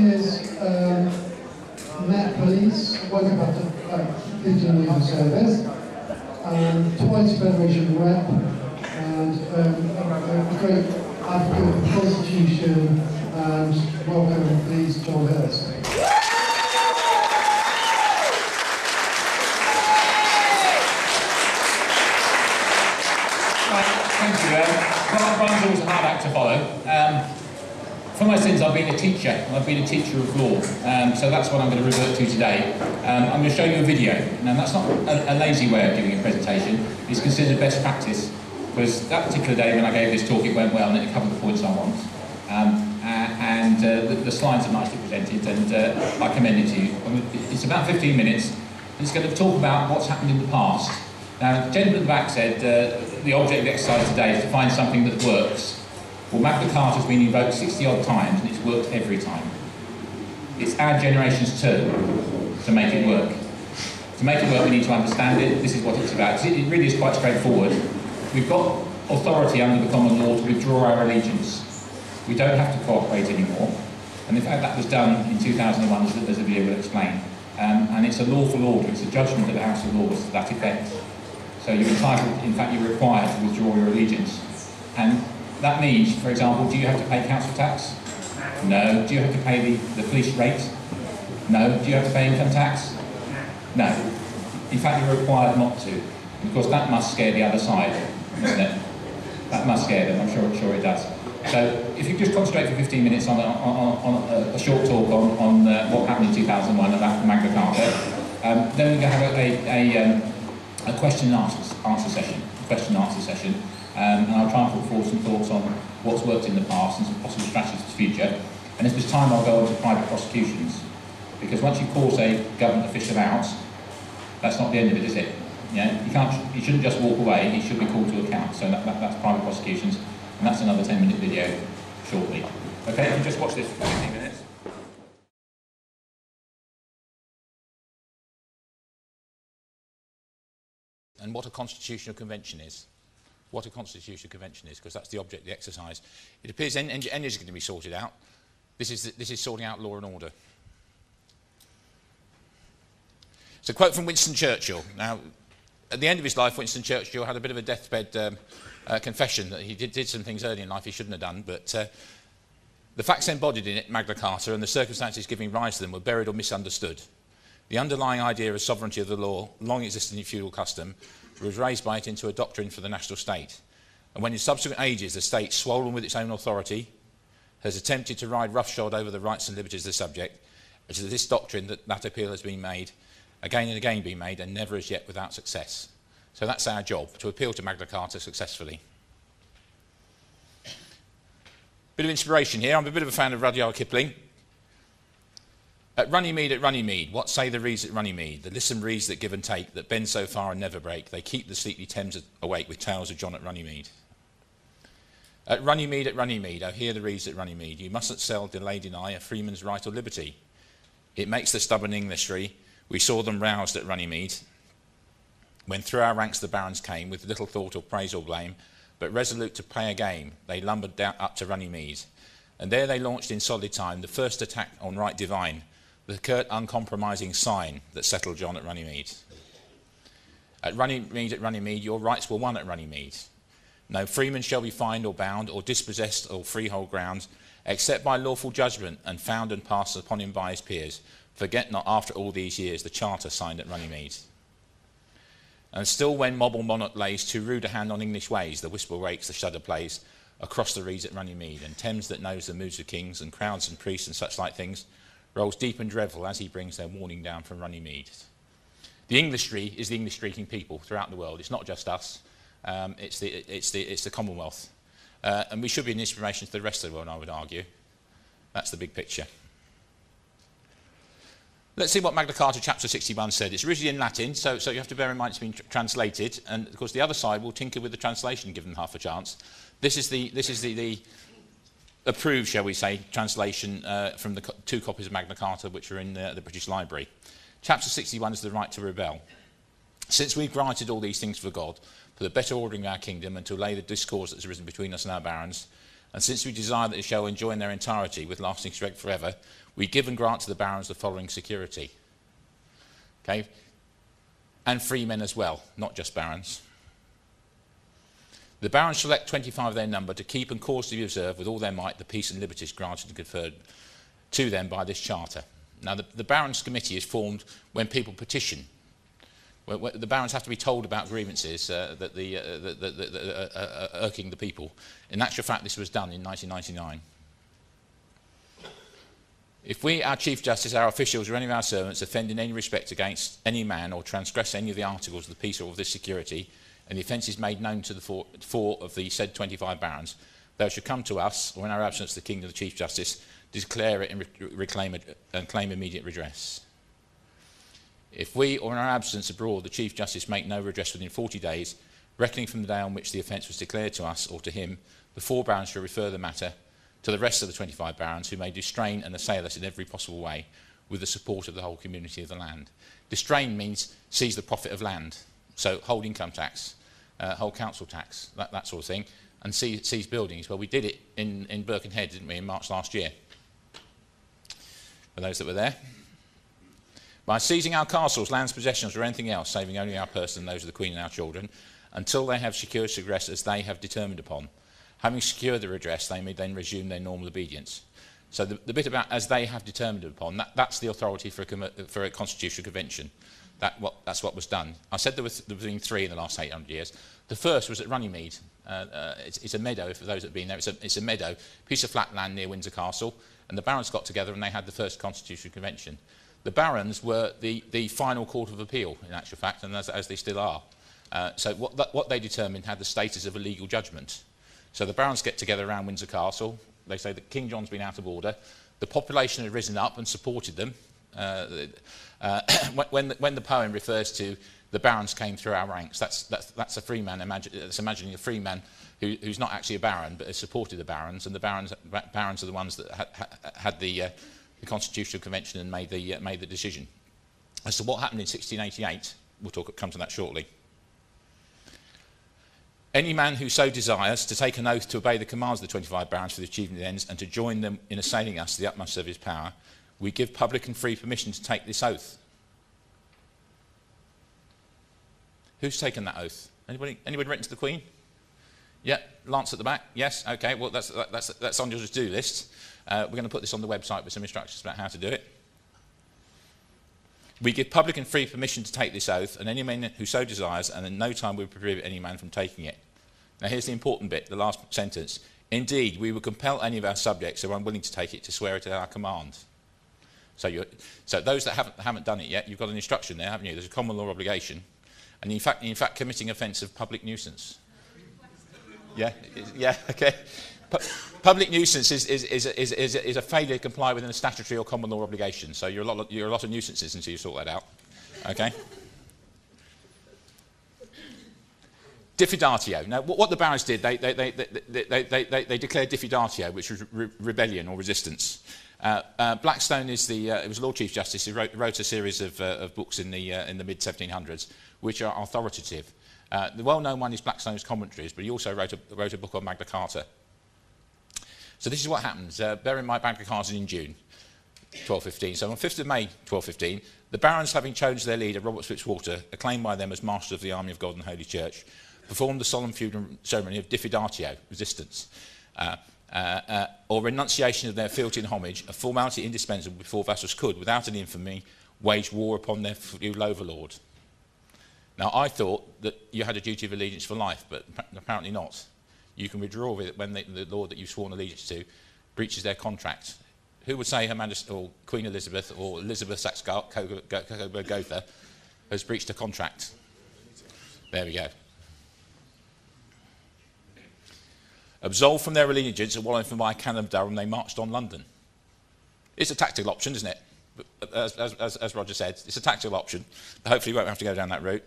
years Met Police, woke up after like 15 years of service, twice Federation Rep, and a great advocate of the Constitution, and welcome, please, John Hurst. Thank you. Brian's always a hard act to follow. For my sins, I've been a teacher. I've been a teacher of law, so that's what I'm going to revert to today. I'm going to show you a video. Now, that's not a lazy way of giving a presentation. It's considered best practice, because that particular day when I gave this talk, it went well, and it covered the points I want. The slides are nicely presented, and I commend it to you. It's about 15 minutes, and it's going to talk about what's happened in the past. Now, the gentleman at the back said the object of the exercise today is to find something that works. Well, Magna Carta has been invoked 60-odd times, and it's worked every time. It's our generation's turn to make it work. To make it work, we need to understand it. This is what it's about. It really is quite straightforward. We've got authority under the common law to withdraw our allegiance. We don't have to cooperate anymore. And in fact, that was done in 2001, as the video will explain. And it's a lawful order. It's a judgment of the House of Lords to that effect. So you're entitled, in fact, you're required to withdraw your allegiance. And that means, for example, do you have to pay council tax? No. Do you have to pay the police rate? No. Do you have to pay income tax? No. In fact, you're required not to. And of course, that must scare the other side, doesn't it? That must scare them, I'm sure it does. So if you just concentrate for 15 minutes on a short talk on what happened in 2001 about Magna Carta, then we're going to have a question and answer session. And I'll try and put forward some thoughts on what's worked in the past and some possible strategies for the future. And if there's time, I'll go on to private prosecutions. Because once you cause a government official out, that's not the end of it, is it? You shouldn't just walk away, he should be called to account. So that's private prosecutions, and that's another 10-minute video shortly. Okay, if you just watch this for 15 minutes. And what a constitutional convention is. What a constitutional convention is, because that's the object of the exercise. It appears energy is going to be sorted out. This is sorting out law and order. It's a quote from Winston Churchill. Now, at the end of his life, Winston Churchill had a bit of a deathbed confession that he did some things early in life he shouldn't have done, but the facts embodied in it, Magna Carta, and the circumstances giving rise to them were buried or misunderstood. The underlying idea of sovereignty of the law, long existing in feudal custom, was raised by it into a doctrine for the national state. And when in subsequent ages the state, swollen with its own authority, has attempted to ride roughshod over the rights and liberties of the subject, it is this doctrine that appeal has been made, again and again been made, and never as yet without success. So that's our job, to appeal to Magna Carta successfully. Bit of inspiration here. I'm a bit of a fan of Rudyard Kipling. At Runnymede, what say the reeds at Runnymede? The lissome reeds that give and take, that bend so far and never break. They keep the sleepy Thames awake with tales of John at Runnymede. At Runnymede, oh, hear the reeds at Runnymede. You mustn't sell, delay, deny a freeman's right or liberty. It makes the stubborn Englishry. We saw them roused at Runnymede, when through our ranks the barons came, with little thought of praise or blame, but resolute to play a game, they lumbered down up to Runnymede. And there they launched in solid time the first attack on right divine, the curt, uncompromising sign that settled John at Runnymede. At Runnymede, your rights were won at Runnymede. No freeman shall be fined or bound or dispossessed or freehold ground, except by lawful judgment and found and passed upon him by his peers. Forget not, after all these years, the charter signed at Runnymede. And still when mob or monarch lays too rude a hand on English ways, the whisper wakes, the shudder plays across the reeds at Runnymede, and Thames that knows the moods of kings and crowds and priests and such like things rolls deep and dreadful as he brings their warning down from Runnymede. The Englishry is the English-speaking people throughout the world. It's not just us. It's the Commonwealth. And we should be an inspiration to the rest of the world, I would argue. That's the big picture. Let's see what Magna Carta chapter 61 said. It's originally in Latin, so you have to bear in mind it's been translated, and of course the other side will tinker with the translation, given half a chance. This is the approved, shall we say, translation from the two copies of Magna Carta which are in the British Library. Chapter 61 is the right to rebel. Since we've granted all these things for God, for the better ordering of our kingdom, and to allay the discord that has arisen between us and our barons, And since we desire that it shall enjoy in their entirety with lasting strength forever, we give and grant to the barons the following security. Okay? And freemen as well, not just barons. The barons select 25 of their number to keep and cause to be observed with all their might the peace and liberties granted and conferred to them by this charter. Now, the barons' committee is formed when people petition. The barons have to be told about grievances that are irking the people. In actual fact, this was done in 1999. If we, our Chief Justice, our officials, or any of our servants offend in any respect against any man or transgress any of the articles of the peace or of this security, and the offence is made known to the four of the said 25 barons, they should come to us, or in our absence the King of the Chief Justice, declare it and reclaim it and claim immediate redress. If we, or in our absence abroad, the Chief Justice make no redress within 40 days, reckoning from the day on which the offence was declared to us or to him, the 4 barons shall refer the matter to the rest of the 25 barons, who may distrain and assail us in every possible way with the support of the whole community of the land. Distrain means seize the profit of land, so hold income tax, hold council tax, that sort of thing, and seize buildings. Well, we did it in Birkenhead, didn't we, in March last year, for those that were there. By seizing our castles, lands, possessions, or anything else, saving only our person and those of the Queen and our children, until they have secured redress as they have determined upon. Having secured the redress, they may then resume their normal obedience. So the bit about as they have determined upon, that's the authority for a constitutional convention. That's what was done. I said there was been 3 in the last 800 years. The first was at Runnymede. It's a meadow, for those that have been there. It's a meadow, piece of flat land near Windsor Castle, and the barons got together and they had the first constitutional convention. The barons were the final court of appeal, in actual fact, and as they still are. So what they determined had the status of a legal judgment. So the barons get together around Windsor Castle. They say that King John's been out of order. The population had risen up and supported them. When the poem refers to the barons came through our ranks, that's a free man. It's imagining a free man who's not actually a baron, but has supported the barons, and the barons are the ones that had the Constitutional Convention and made the decision. As to what happened in 1688, we'll come to that shortly. Any man who so desires to take an oath to obey the commands of the 25 barons for the achievement of the ends and to join them in assailing us to the utmost of his power, we give public and free permission to take this oath. Who's taken that oath? Anybody written to the Queen? Yeah, Lance at the back. Yes, okay. Well, that's on your to-do list. We're going to put this on the website with some instructions about how to do it. We give public and free permission to take this oath, and any man who so desires, and in no time we will prohibit any man from taking it. Now, here's the important bit, the last sentence. Indeed, we will compel any of our subjects who are unwilling to take it to swear it at our command. So those that haven't done it yet, you've got an instruction there, haven't you? There's a common law obligation, and in fact, committing offence of public nuisance. Yeah, okay. Public nuisance is a failure to comply with a statutory or common law obligation. So you're a lot of nuisances until you sort that out. Okay. Diffidatio. Now, what the barons did, they declared diffidatio, which was rebellion or resistance. Blackstone it was Lord Chief Justice who wrote a series of books in the mid 1700s, which are authoritative. The well-known one is Blackstone's Commentaries, but he also wrote a book on Magna Carta. So this is what happens. Bear in mind, Magna Carta in June 1215. So on 5th of May 1215, the barons, having chosen their leader, Robert Fitzwater, acclaimed by them as Master of the Army of God and Holy Church, performed the solemn feudal ceremony of diffidatio, resistance, or renunciation of their fealty and homage, a formality indispensable before vassals could, without any infamy, wage war upon their feudal overlord. Now, I thought that you had a duty of allegiance for life, but apparently not. You can withdraw with it when the lord that you've sworn allegiance to breaches their contract. Who would say Her Majesty or Queen Elizabeth or Elizabeth Saxe-Gotha has breached a contract? There we go. Absolved from their allegiance and wallowing from my cannon of Durham, they marched on London. It's a tactical option, isn't it? As Roger said, it's a tactical option. But hopefully you won't have to go down that route.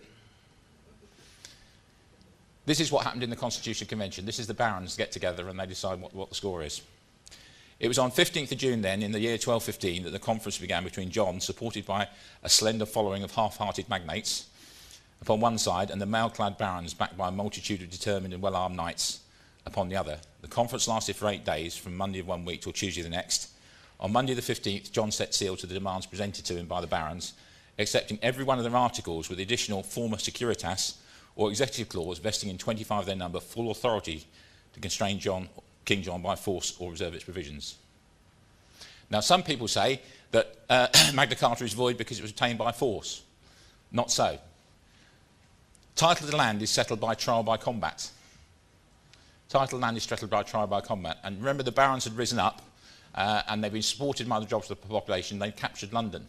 This is what happened in the Constitutional Convention. This is the barons get together and they decide what the score is. It was on 15th of June then, in the year 1215, that the conference began between John, supported by a slender following of half-hearted magnates, upon one side, and the mail-clad barons, backed by a multitude of determined and well-armed knights, upon the other. The conference lasted for 8 days, from Monday of one week till Tuesday the next. On Monday the 15th, John set seal to the demands presented to him by the barons, accepting every one of their articles with the additional forma securitas or executive clause vesting in 25 of their number full authority to constrain King John by force or reserve its provisions. Now, some people say that Magna Carta is void because it was obtained by force. Not so. Title of the land is settled by trial by combat. Title of the land is settled by trial by combat. And remember, the barons had risen up and they've been supported by the jobs of the population. They'd captured London.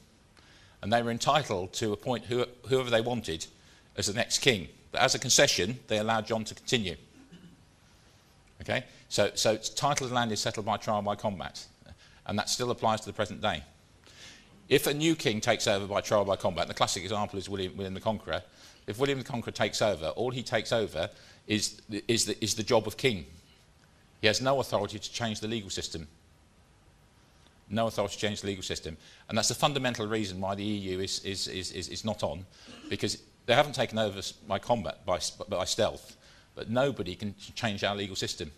And they were entitled to appoint whoever they wanted as the next king. But as a concession, they allowed John to continue. Okay? So title of the land is settled by trial by combat. And that still applies to the present day. If a new king takes over by trial by combat, the classic example is William the Conqueror. If William the Conqueror takes over, all he takes over is the job of king. He has no authority to change the legal system. No authority to change the legal system. And that's the fundamental reason why the EU is not on, because they haven't taken over by combat, by stealth, but nobody can change our legal system.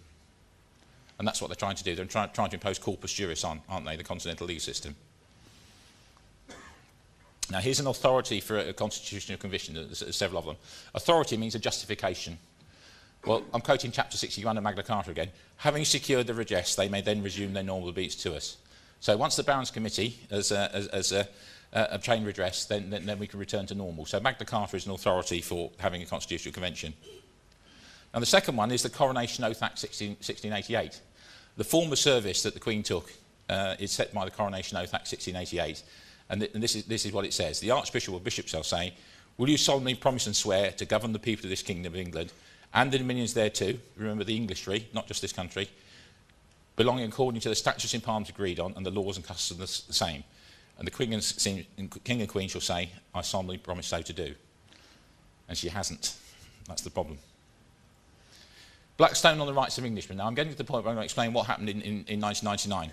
And that's what they're trying to do. They're trying to impose corpus juris on, aren't they, the continental legal system. Now, here's an authority for a constitutional conviction. There's several of them. Authority means a justification. Well, I'm quoting chapter 61 of Magna Carta again. Having secured the redress, they may then resume their normal obedience to us. So once the Barons Committee has obtained redress, then we can return to normal. So Magna Carta is an authority for having a constitutional convention. Now, the second one is the Coronation Oath Act 1688. The form of service that the Queen took is set by the Coronation Oath Act 1688. And this is what it says. The Archbishop or Bishop shall say, will you solemnly promise and swear to govern the people of this kingdom of England and the dominions thereto, remember the Englishry, not just this country, belonging according to the statutes and Parliament agreed on and the laws and customs the same. And the King and Queen shall say, I solemnly promise so to do. And she hasn't. That's the problem. Blackstone on the rights of Englishmen. Now, I'm getting to the point where I'm going to explain what happened in 1999.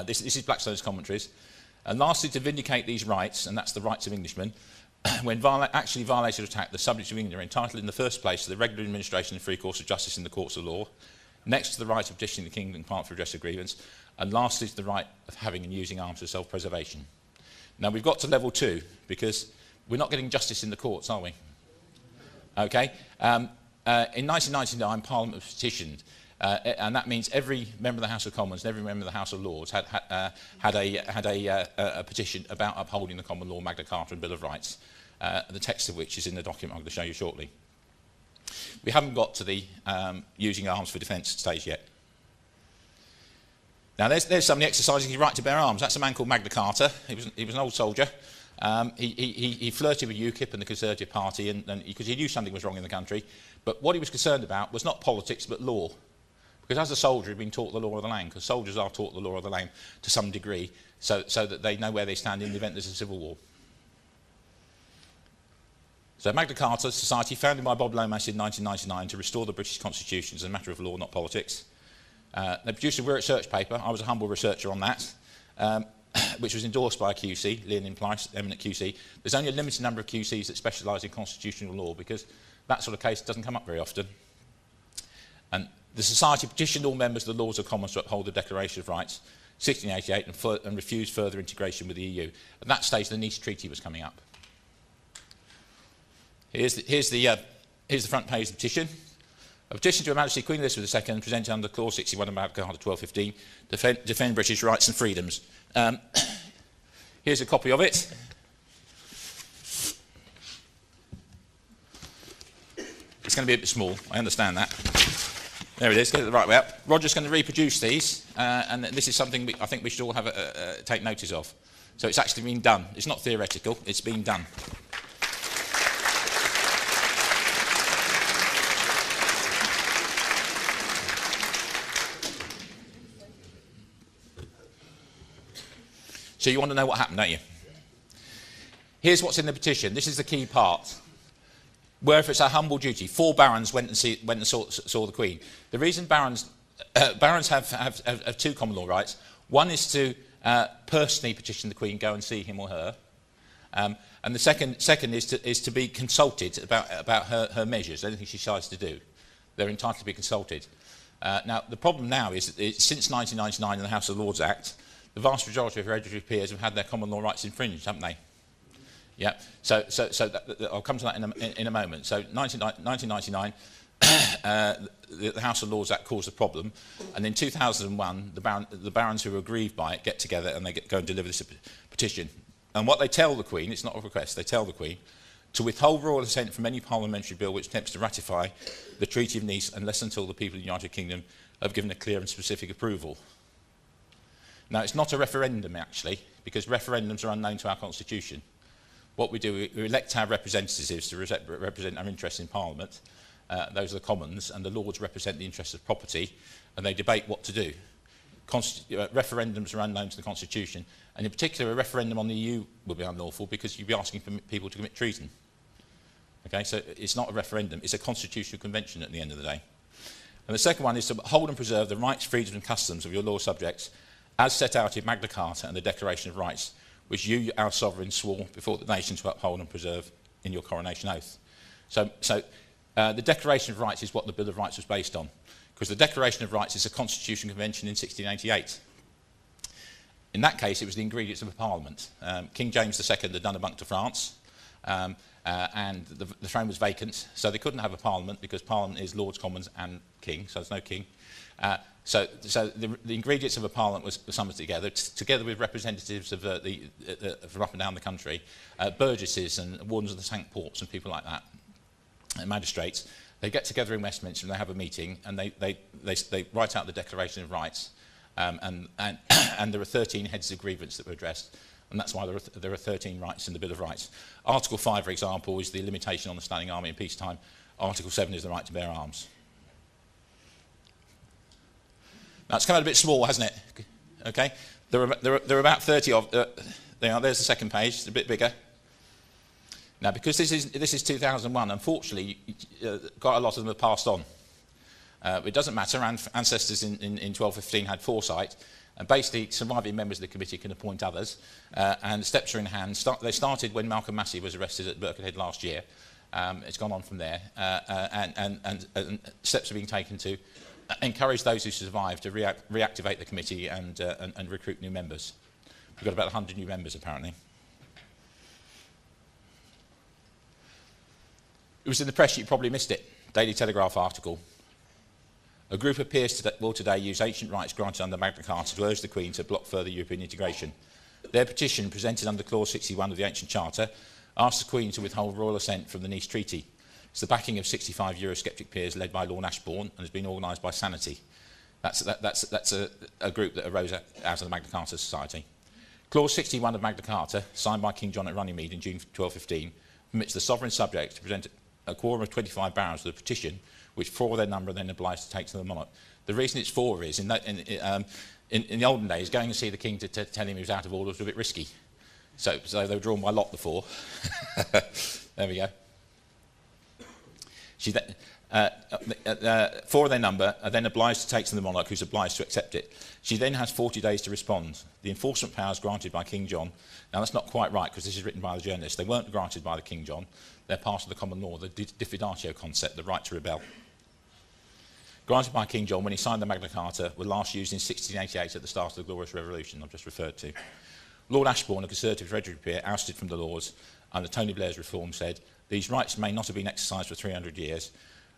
This is Blackstone's commentaries. And lastly, to vindicate these rights, and that's the rights of Englishmen, when actually violated or attacked, the subjects of England are entitled in the first place to the regular administration and free course of justice in the courts of law, next to the right of petitioning the King and Parliament for redress of grievance, and lastly to the right of having and using arms for self-preservation. Now, we've got to level 2, because we're not getting justice in the courts, are we? Okay? In 1999, Parliament petitioned, and that means every member of the House of Commons and every member of the House of Lords had a petition about upholding the common law, Magna Carta and Bill of Rights, the text of which is in the document I'm going to show you shortly. We haven't got to the using arms for defence stage yet. Now, there's somebody exercising his right to bear arms. That's a man called Magna Carta. He was an old soldier. He flirted with UKIP and the Conservative Party because he knew something was wrong in the country. But what he was concerned about was not politics, but law. Because as a soldier, he'd been taught the law of the land, because soldiers are taught the law of the land to some degree, so that they know where they stand in the event there's a civil war. So Magna Carta, society founded by Bob Lomas in 1999 to restore the British Constitution as a matter of law, not politics. They produced a research paper. I was a humble researcher on that, which was endorsed by a QC, Leon Price, eminent QC. There's only a limited number of QCs that specialise in constitutional law, because that sort of case doesn't come up very often. And the Society petitioned all members of the Lords of Commons to uphold the Declaration of Rights, 1688, and refused further integration with the EU. At that stage, the Nice Treaty was coming up. Here's the front page of the petition. A petition to Her Majesty Queen Elizabeth II, presented under Clause 61 of Magna Carta 1215, defend British rights and freedoms. Here's a copy of it. It's going to be a bit small, I understand that. There it is, get it the right way up. Roger's going to reproduce these, and this is something I think we should all have take notice of. So it's actually been done. It's not theoretical, it's been done. So you want to know what happened, don't you? Here's what's in the petition. This is the key part. Wherever it's our humble duty, 4 barons went and saw the Queen. The reason barons have 2 common law rights. One is to personally petition the Queen, go and see him or her, and the second is to be consulted about her measures, anything she decides to do. they're entitled to be consulted. Now, the problem now is that since 1999 in the House of Lords Act, the vast majority of hereditary peers have had their common law rights infringed, haven't they? Yeah. So I'll come to that in a moment. So 1999, the House of Lords Act caused a problem, and in 2001, the barons who were aggrieved by it get together and they go and deliver this petition. And what they tell the Queen, it's not a request, they tell the Queen to withhold royal assent from any parliamentary bill which attempts to ratify the Treaty of Nice unless until the people of the United Kingdom have given a clear and specific approval. Now, it's not a referendum, actually, because referendums are unknown to our Constitution. What we do, we elect our representatives to represent our interests in Parliament. Those are the Commons, and the Lords represent the interests of property, and they debate what to do. Referendums are unknown to the Constitution, and in particular, a referendum on the EU will be unlawful because you'll be asking for people to commit treason. Okay, so it's not a referendum, it's a constitutional convention at the end of the day. And the second one is to hold and preserve the rights, freedoms and customs of your law subjects as set out in Magna Carta and the Declaration of Rights, which you, our sovereign, swore before the nation to uphold and preserve in your coronation oath. So the Declaration of Rights is what the Bill of Rights was based on, because the Declaration of Rights is a constitutional convention in 1688. In that case, it was the ingredients of a parliament. King James II had done a bunk to France, and the throne was vacant, so they couldn't have a parliament because parliament is Lords, Commons and King, so there's no king. So the ingredients of a parliament was summoned together, together with representatives of from up and down the country, burgesses and wardens of the Cinque Ports and people like that, and magistrates. They get together in Westminster and they have a meeting and they write out the Declaration of Rights, and there are 13 heads of grievance that were addressed. And that's why there are 13 rights in the Bill of Rights. Article 5, for example, is the limitation on the standing army in peacetime. Article 7 is the right to bear arms. Now, it's come out a bit small, hasn't it? Okay? There are about 30 of... there's the second page, it's a bit bigger. Now, because this is 2001, unfortunately, quite a lot of them have passed on. It doesn't matter, ancestors in 1215 had foresight, and basically surviving members of the committee can appoint others, and steps are in hand. They started when Malcolm Massey was arrested at Birkenhead last year. It's gone on from there, and steps are being taken to encourage those who survive to reactivate the committee and recruit new members. We've got about 100 new members, apparently. It was in the press, you probably missed it. Daily Telegraph article. A group of peers will today use ancient rights granted under Magna Carta to urge the Queen to block further European integration. Their petition, presented under Clause 61 of the Ancient Charter, asks the Queen to withhold royal assent from the Nice Treaty. It's the backing of 65 Eurosceptic peers led by Lord Ashbourne and has been organised by Sanity. That's a group that arose out of the Magna Carta Society. Clause 61 of Magna Carta, signed by King John at Runnymede in June 1215, permits the sovereign subject to present a quorum of 25 barons with a petition, which 4 of their number are then obliged to take to the monarch. The reason it's 4 is, in the olden days, going to see the king to tell him he was out of order was a bit risky. So they were drawn by lot, the 4. There we go. 4 of their number are then obliged to take to the monarch, who's obliged to accept it. She then has 40 days to respond. The enforcement powers granted by King John, now that's not quite right because this is written by the journalist, they weren't granted by the King John, they're part of the common law, the diffidatio concept, the right to rebel. Granted by King John when he signed the Magna Carta, were last used in 1688 at the start of the Glorious Revolution I've just referred to. Lord Ashbourne, a Conservative hereditary peer, ousted from the Lords under Tony Blair's reform, said, "These rights may not have been exercised for 300 years,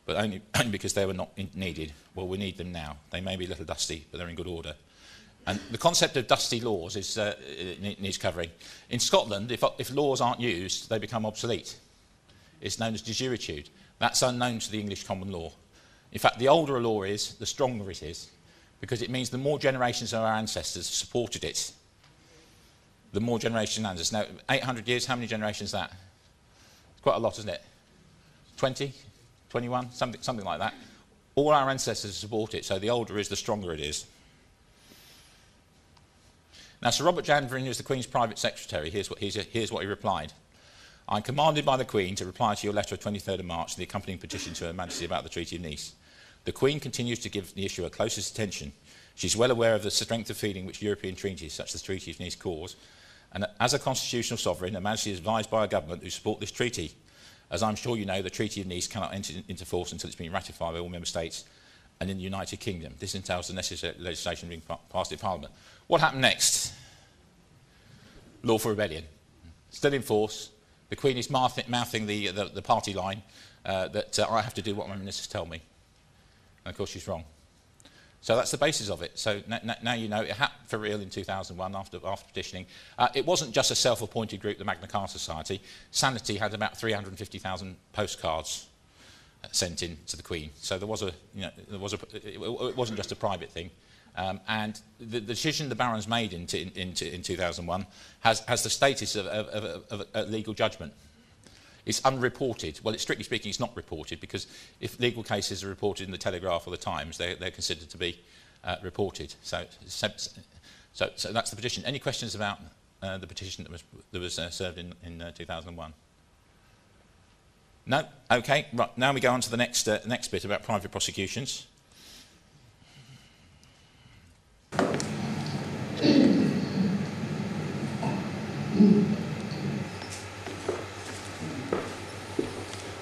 but only because they were not needed. Well, we need them now. They may be a little dusty, but they're in good order." And the concept of dusty laws needs covering. In Scotland, if laws aren't used, they become obsolete. It's known as de juritude. That's unknown to the English common law. In fact, the older a law is, the stronger it is, because it means the more generations of our ancestors supported it, the more generations of ancestors. Now, 800 years, how many generations is that? It's quite a lot, isn't it? 20? 21? Something like that. All our ancestors support it, so the older it is, the stronger it is. Now, Sir Robert Janvrin, who was the Queen's private secretary, here's what he replied. "I'm commanded by the Queen to reply to your letter of 23rd of March and the accompanying petition to Her Majesty about the Treaty of Nice. The Queen continues to give the issue her closest attention. She's well aware of the strength of feeling which European treaties, such as the Treaty of Nice, cause, and as a constitutional sovereign, Her Majesty is advised by a government who support this treaty. As I'm sure you know, the Treaty of Nice cannot enter into force until it's been ratified by all member states and in the United Kingdom. This entails the necessary legislation being passed in Parliament. What happened next? Lawful rebellion. Still in force. The Queen is mouthing the party line that I have to do what my ministers tell me. And of course she's wrong. So that's the basis of it. So now you know it happened for real in 2001 after petitioning. It wasn't just a self-appointed group, the Magna Carta Society. Sanity had about 350,000 postcards sent in to the Queen. So there was a, it wasn't just a private thing. And the decision the Barons made in 2001 has the status of a legal judgment. It's unreported. Well, strictly speaking, it's not reported, because if legal cases are reported in the Telegraph or the Times, they're considered to be reported. So that's the petition. Any questions about the petition that was served in 2001? No? Okay. Right. Now we go on to the next bit about private prosecutions.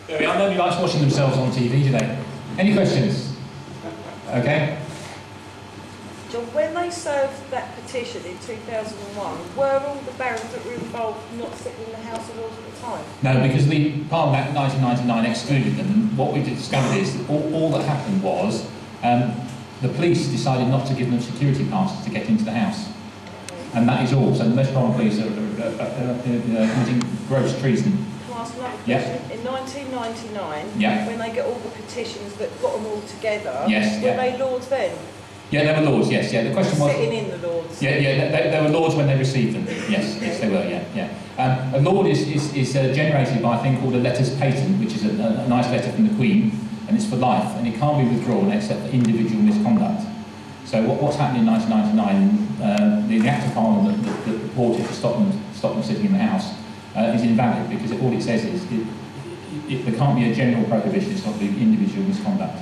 There we are. Nobody likes watching themselves on TV, do they? Any questions? Okay. John, when they served that petition in 2001, were all the barons that were involved not sitting in the House of Lords at the time? No, because the Parliament Act 1999 excluded them, and what we discovered is that all that happened was the police decided not to give them security passes to get into the House. And that is all. So the Metropolitan Police are committing gross treason. Can I ask another question? In 1999, when they get all the petitions that got them all together, were they Lords then? Yeah, they were Lords, yes, yeah. The question was... Sitting in the Lords? Yeah, they were Lords when they received them. Yes, yes, they were, yeah. A Lord is generated by a thing called a letters patent, which is a nice letter from the Queen, and it's for life, and it can't be withdrawn except for individual misconduct. So what's happened in 1999, the Act of Parliament that purported to stop them sitting in the House is invalid, because all it says is there can't be a general prohibition, it's got to be individual misconduct.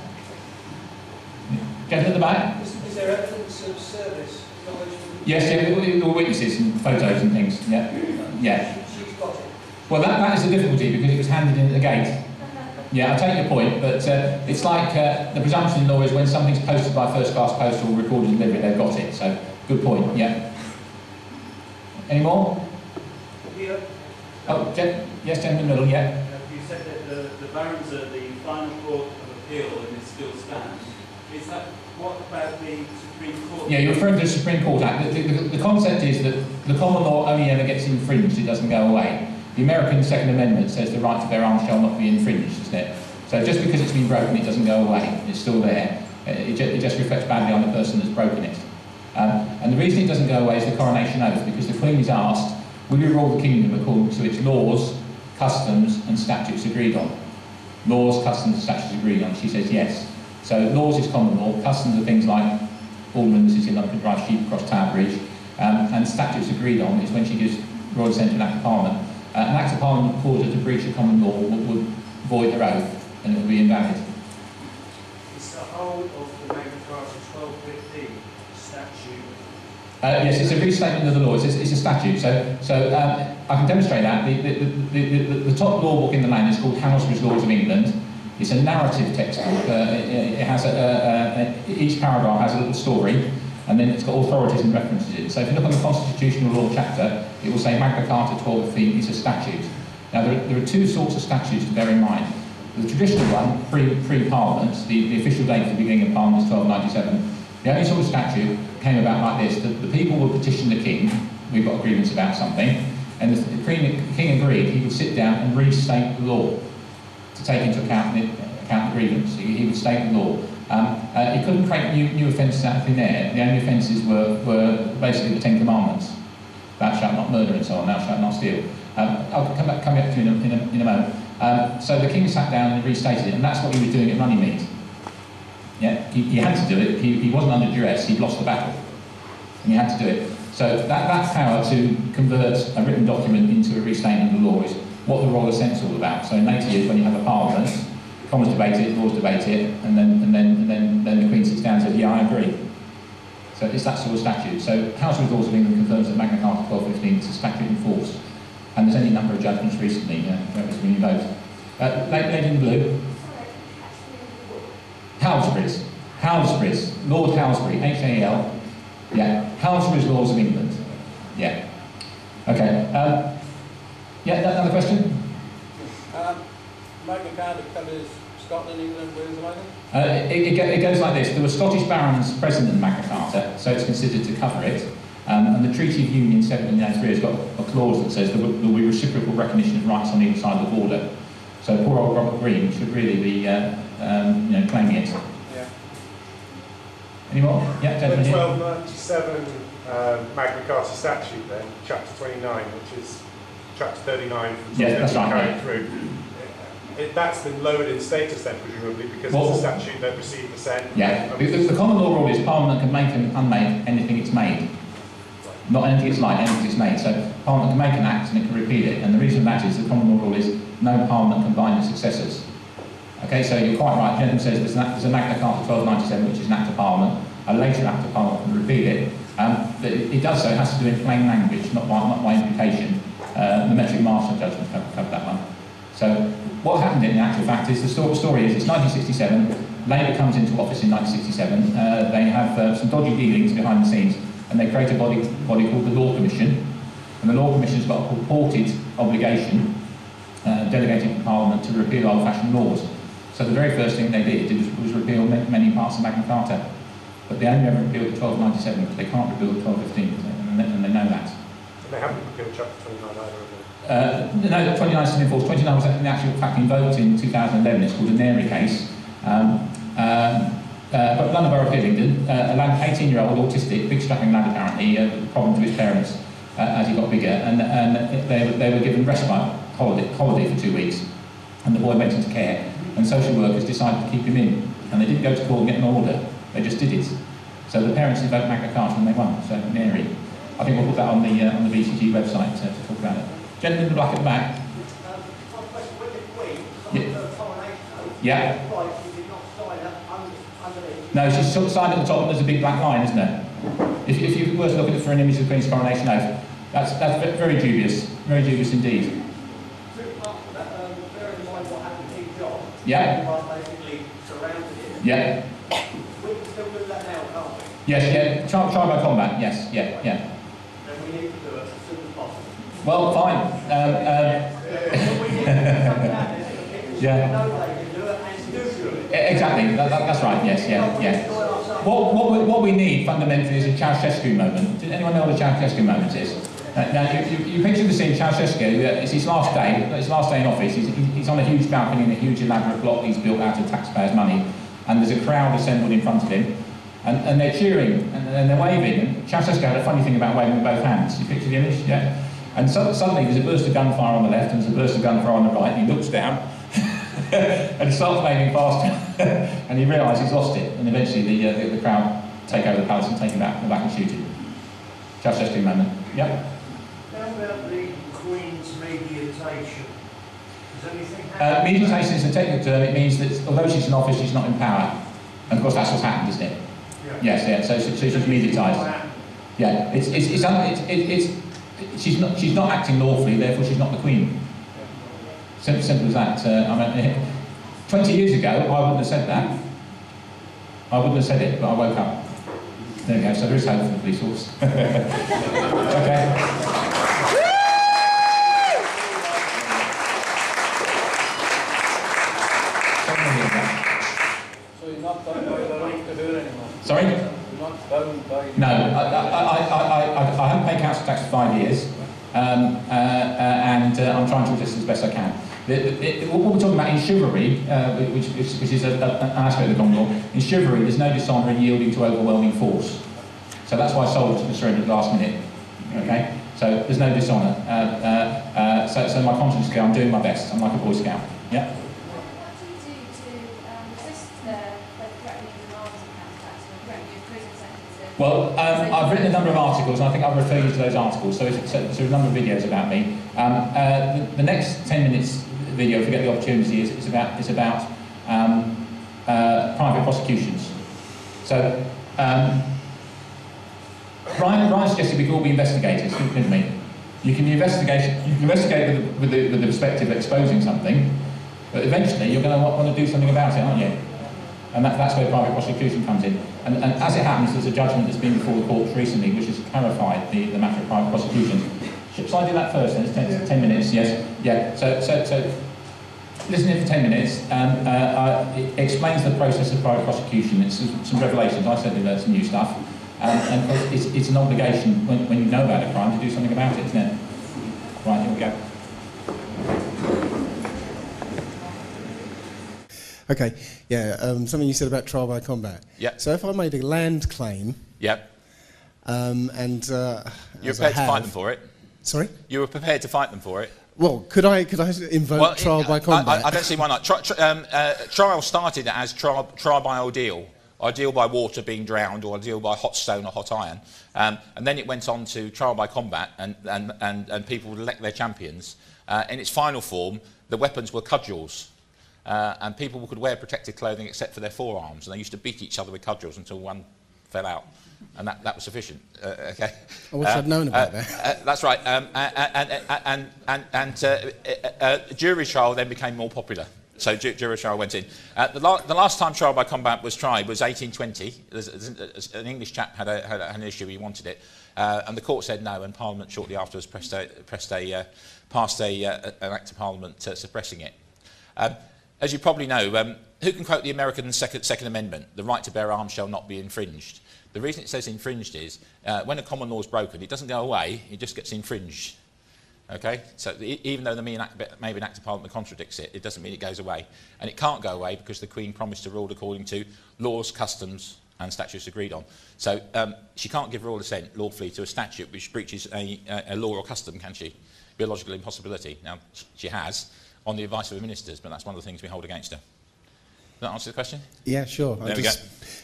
Gentleman at the back? Is there evidence of service? Yes, there were witnesses and photos and things, yeah. She's got it. Well, that is the difficulty, because it was handed in at the gate. Yeah, I take your point, but it's like the presumption in law is when something's posted by first-class post or recorded and delivered, they've got it. So, good point, yeah. Any more? Yeah. Oh, yes, gentleman in the middle, yeah. You said that the Barons are the final court of appeal and it still stands. Is that, what about the Supreme Court? Yeah, you're referring to the Supreme Court Act. The concept is that the common law only ever gets infringed, it doesn't go away. The American Second Amendment says the right to bear arms shall not be infringed, isn't it? So just because it's been broken, it doesn't go away. It's still there. It just reflects badly on the person that's broken it. And the reason it doesn't go away is the coronation oath, because the Queen is asked, will you rule the kingdom according to its laws, customs and statutes agreed on? Laws, customs and statutes agreed on. She says yes. So laws is common law, customs are things like Alderman City of London drive sheep across Tower Bridge, and statutes agreed on is when she gives royal assent to an Act of Parliament. An Act of Parliament caused her to breach a common law would void her oath, and it would be invalid. It's the whole of the Magna Carta 1215 statute. Yes, it's a restatement of the law. It's a statute. So I can demonstrate that. The top law book in the land is called House's Laws of England. It's a narrative textbook. It has each paragraph has a little story, and then it's got authorities and references in it. So if you look on the constitutional law chapter, it will say Magna Carta 1215 is a statute. Now there are two sorts of statutes to bear in mind. The traditional one, pre-Parliament, the official date for the beginning of Parliament is 1297. The only sort of statute came about like this: the people would petition the king. We've got a grievance about something, and the king agreed. He would sit down and restate the law to take into account the grievance. He would state the law. He couldn't create new offences out of thin air. The only offences were basically the Ten Commandments: thou shalt not murder and so on, thou shalt not steal. I'll come back to you in a moment. So the king sat down and restated it, and that's what he was doing at Runnymede. Yeah, he had to do it. He wasn't under duress. He'd lost the battle, and he had to do it. So that power to convert a written document into a restatement of the law is what the royal assent's all about. So in later years, when you have a parliament, Commons debate it, Lords debate it, and then the Queen sits down and says, "Yeah, I agree." So it's that sort of statute. So House of Laws of England confirms that Magna Carta 1215 is a statute in force, and there's any number of judgments recently. When you vote. Lady in blue. Halsbury's. Halsbury's. Lord Halsbury. H-A-L. Yeah. Halsbury's Laws of England. Yeah. Okay. Yeah, another question? Magna Carta covers Scotland, England, Wales and Ireland? It goes like this. There were Scottish barons present in Magna Carta, so it's considered to cover it. And the Treaty of Union 1793 has got a clause that says there will be reciprocal recognition of rights on either side of the border. So poor old Robert Greene should really be claiming it. Yeah. Any more? Yeah, The gentlemen here. 1297 Magna Carta statute then, chapter 29, which is chapter 39 from Yes, that's right, carried yeah. through. That's been lowered in status then, presumably, because Well, it's a statute that received assent. Yeah, the common law rule is Parliament can make and unmake anything it's made. Not anything it's like, anything it's made. So Parliament can make an act and it can repeal it. And the reason that is the common law rule is no Parliament can bind its successors. Okay, so you're quite right. The gentleman says there's a Magna Carta 1297, which is an act of Parliament. A later act of Parliament can repeal it. But it does so, it has to do in plain language, not by implication. The metric Marshall judgment covered that one. So what happened in actual fact is the story is it's 1967. Labour comes into office in 1967. They have some dodgy dealings behind the scenes, and they create a body called the Law Commission. And the Law Commission's got a purported obligation delegated to Parliament to repeal old-fashioned laws. So the very first thing they did was repeal many parts of Magna Carta. But they only ever repealed the 1297 because they can't repeal the 1215, and they know that. And they haven't repealed chapter 29 either, have they? No, 29 is still in force. 29 was in actual fact invoked in 2011. It's called a Neri case. But London Borough of Hillingdon, an 18-year-old autistic, big strapping lad apparently, a problem to his parents as he got bigger, and they were given respite holiday for 2 weeks, and the boy went into care, and social workers decided to keep him in, and they didn't go to court and get an order, they just did it. So the parents invoked Magna Carta and they won, so Neri. I think we'll put that on the BCG website to talk about it. Gentleman in the black at the back. Yeah. No, she's sort of signed at the top and there's a big black line, isn't there? If you were to look at it for an image of the Queen's coronation oath, that's very dubious indeed. Yeah. Yeah. Yes, yeah. Try by combat, yes, yeah. And we need to do it as soon as possible. Well, fine. Yeah. Exactly. That's right. Yes. Yeah. What we need fundamentally is a Ceausescu moment. Does anyone know what a Ceausescu moment is? Now you picture the scene. Ceausescu. It's his last day. It's his last day in office. He's on a huge balcony in a huge elaborate block he's built out of taxpayers' money, and there's a crowd assembled in front of him. And they're cheering, and they're waving, and Ceausescu had a funny thing about waving with both hands. You picture the image? Yeah? And suddenly there's a burst of gunfire on the left, and there's a burst of gunfire on the right, and he looks down, and he starts waving faster, and he realises he's lost it, and eventually the crowd take over the palace and take him back and shoot him. Ceausescu moment. Yep. How about the Queen's mediation? Does anything happen? Mediation is a technical term. It means that although she's in office, she's not in power. And of course that's what's happened, isn't it? Yes, yeah. So she's mediatised. Yeah, she's not acting lawfully, therefore she's not the Queen. Simple as that. 20 years ago, I wouldn't have said that. I wouldn't have said it, but I woke up. There we go. So there is hope for the police force. Okay. So you're not bound by the right to do it anymore? Sorry? You're not bound by... No, I haven't paid council tax for 5 years, and I'm trying to adjust as best I can. What we're talking about in chivalry, which is an aspect of the common law, in chivalry there's no dishonour in yielding to overwhelming force. So that's why soldiers were surrendered at the last minute. Okay? So there's no dishonour. So my conscience is clear, I'm doing my best. I'm like a Boy Scout. Yeah? Well, I've written a number of articles, and I think I'll refer you to those articles. So there's a number of videos about me. The next 10 minutes video, if you get the opportunity, is about private prosecutions. So Ryan suggested we could all be investigators, didn't we? You can investigate with the perspective of exposing something, But eventually you're going to want to do something about it, aren't you? And that's where private prosecution comes in. And as it happens, there's a judgment that's been before the courts recently which has clarified the matter of private prosecution. Shall I do that first? Then? It's 10 minutes, yes. Yeah, so listen in for 10 minutes. It explains the process of private prosecution. It's some revelations. I certainly learned some new stuff. And it's an obligation when you know about a crime to do something about it, isn't it? Right, here we go. Okay, yeah, something you said about trial by combat. Yeah. So if I made a land claim... Yep. And... You're prepared to fight them for it? Sorry? You were prepared to fight them for it? Well, could I invoke trial by combat? I don't see why not. Trial started as trial by ordeal. Ordeal by water, being drowned, or ordeal by hot stone or hot iron. And then it went on to trial by combat, and people would elect their champions. In its final form, the weapons were cudgels. And people could wear protected clothing except for their forearms, and they used to beat each other with cudgels until one fell out, and that was sufficient. Okay. I wish I'd known about that. That's right. Jury trial then became more popular. So jury trial went in. The last time trial by combat was tried was 1820. An English chap had an issue, he wanted it, and the court said no, and Parliament shortly afterwards passed an Act of Parliament suppressing it. As you probably know, who can quote the American Second Amendment? The right to bear arms shall not be infringed. The reason it says infringed is when a common law is broken, it doesn't go away, it just gets infringed. Okay? So even though maybe an Act of Parliament contradicts it, it doesn't mean it goes away. And it can't go away because the Queen promised to rule according to laws, customs and statutes agreed on. So she can't give royal assent lawfully to a statute which breaches a law or custom, can she? Be a logical impossibility. Now, she has, on the advice of the ministers, but that's one of the things we hold against her. Does that answer the question? Yeah, sure. There I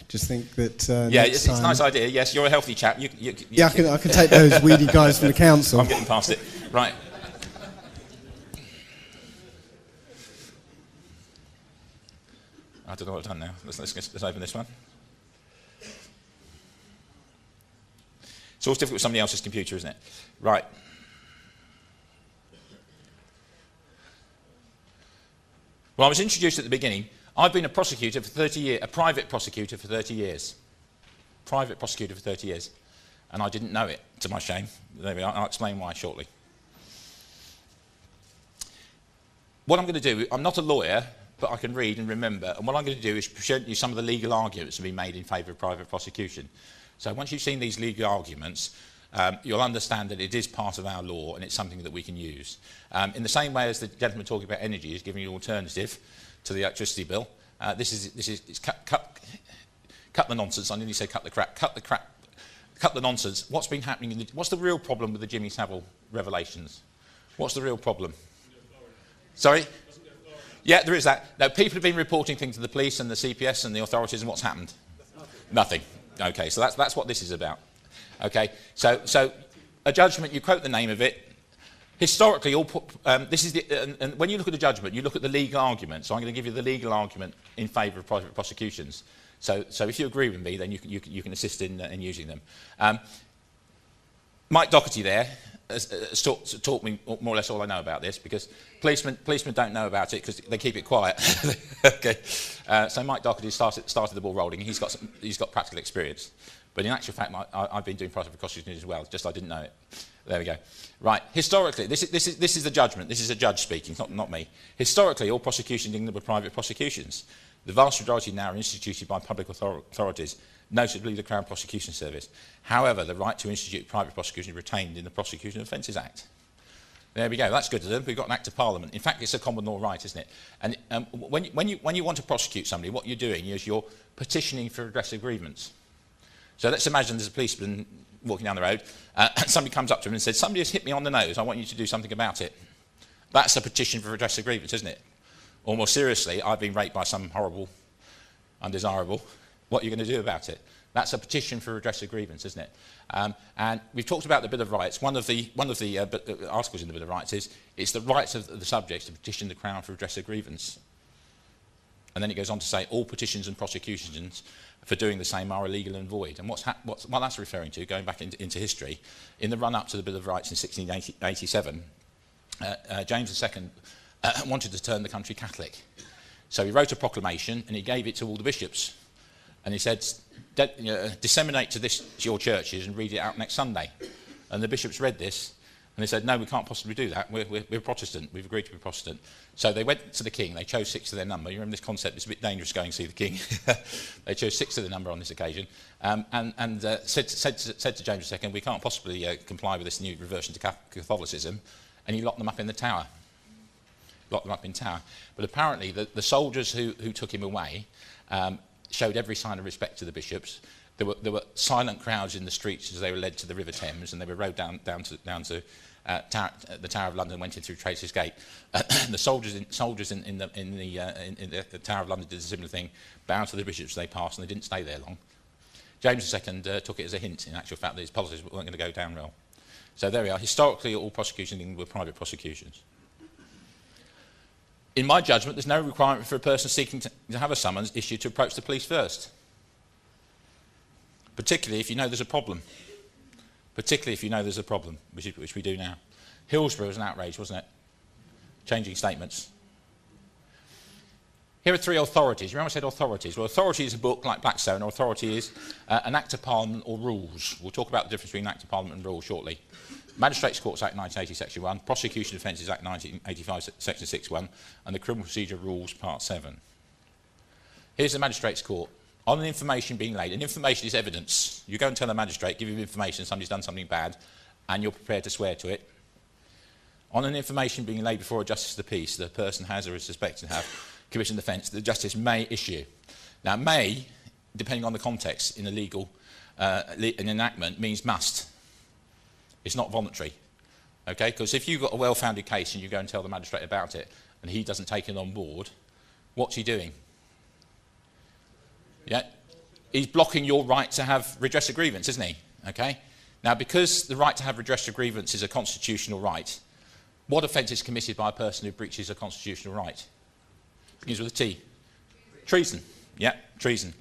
just think that... yeah, it's a nice idea. Yes, you're a healthy chap. Yeah, I can take those weedy guys from the council. I'm getting past it. Right. I don't know what I've done now. Let's open this one. It's always difficult with somebody else's computer, isn't it? Right. Well, I was introduced at the beginning. I've been a prosecutor for 30 years, a private prosecutor for 30 years. Private prosecutor for 30 years. And I didn't know it, to my shame. I'll explain why shortly. What I'm going to do, I'm not a lawyer, but I can read and remember. And what I'm going to do is present you some of the legal arguments that have been made in favour of private prosecution. So once you've seen these legal arguments, you'll understand that it is part of our law and it's something that we can use. In the same way as the gentleman talking about energy is giving you an alternative to the electricity bill, it's cut the nonsense. I nearly said cut the crap. Cut the nonsense. What's been happening? What's the real problem with the Jimmy Savile revelations? What's the real problem? Sorry? Yeah, there is that. Now, people have been reporting things to the police and the CPS and the authorities, and what's happened? Nothing. Okay, so that's what this is about. Okay, so a judgment, you quote the name of it. Historically, and when you look at a judgment, you look at the legal argument. So I'm going to give you the legal argument in favour of private prosecutions. So if you agree with me, then you can assist in using them. Mike Doherty there has taught me more or less all I know about this, because policemen don't know about it because they keep it quiet. Okay, so Mike Doherty started the ball rolling. He's got practical experience. But in actual fact, I've been doing private prosecution as well, just I didn't know it. There we go. Right, historically, this is the judgment. This is a judge speaking, not me. Historically, all prosecutions in England were private prosecutions. The vast majority now are instituted by public authorities, notably the Crown Prosecution Service. However, the right to institute private prosecution is retained in the Prosecution Offences Act. There we go. That's good to them. We've got an Act of Parliament. In fact, it's a common law right, isn't it? And when you want to prosecute somebody, what you're doing is you're petitioning for redress of grievance. So let's imagine there's a policeman walking down the road, and somebody comes up to him and says, somebody has hit me on the nose, I want you to do something about it. That's a petition for redress of grievance, isn't it? Or more seriously, I've been raped by some horrible, undesirable. What are you going to do about it? That's a petition for redress of grievance, isn't it? And we've talked about the Bill of Rights. One of the articles in the Bill of Rights is it's the rights of the subjects to petition the Crown for redress of grievance. And then it goes on to say all petitions and prosecutions for doing the same are illegal and void. And what that's referring to, going back into history, in the run-up to the Bill of Rights in 1687, James II wanted to turn the country Catholic. So he wrote a proclamation and he gave it to all the bishops. And he said, disseminate to your churches and read it out next Sunday. And the bishops read this and they said, no, we can't possibly do that. We're Protestant. We've agreed to be Protestant. So they went to the king. They chose 6 to their number. You remember this concept? It's a bit dangerous going to see the king. They chose 6 to the number on this occasion and said to James II, we can't possibly comply with this new reversion to Catholicism. And he locked them up in the tower. Locked them up in tower. But apparently the soldiers who took him away showed every sign of respect to the bishops. There were silent crowds in the streets as they were led to the River Thames, and they were rowed down to the Tower of London, went in through Tracy's Gate. The soldiers in the Tower of London did a similar thing, bowed to the bishops as they passed, and they didn't stay there long. James II took it as a hint, in actual fact, that his policies weren't going to go down well. So there we are. Historically, all prosecutions in England were private prosecutions. In my judgment, there's no requirement for a person seeking to have a summons issued to approach the police first. Particularly if you know there's a problem. Particularly if you know there's a problem, which we do now. Hillsborough was an outrage, wasn't it? Changing statements. Here are 3 authorities. Remember I said authorities? Well, authority is a book like Blackstone, or authority is an Act of Parliament or rules. We'll talk about the difference between an Act of Parliament and rules shortly. Magistrates Courts Act 1980, Section 1, Prosecution Offences Act 1985, Section 6.1, and the Criminal Procedure Rules, Part 7. Here's the Magistrates Court. On an information being laid, and information is evidence. You go and tell a magistrate, give him information, somebody's done something bad, and you're prepared to swear to it. On an information being laid before a justice of the peace, the person has or is suspected to have committed an offence, the justice may issue. Now, may, depending on the context in a legal an enactment, means must. It's not voluntary. Okay? Because if you've got a well-founded case and you go and tell the magistrate about it, and he doesn't take it on board, what's he doing? Yeah, he's blocking your right to have redress of grievance, isn't he? Okay. Now, because the right to have redress of grievance is a constitutional right, what offence is committed by a person who breaches a constitutional right? Begins with a T. Treason. Yeah, treason.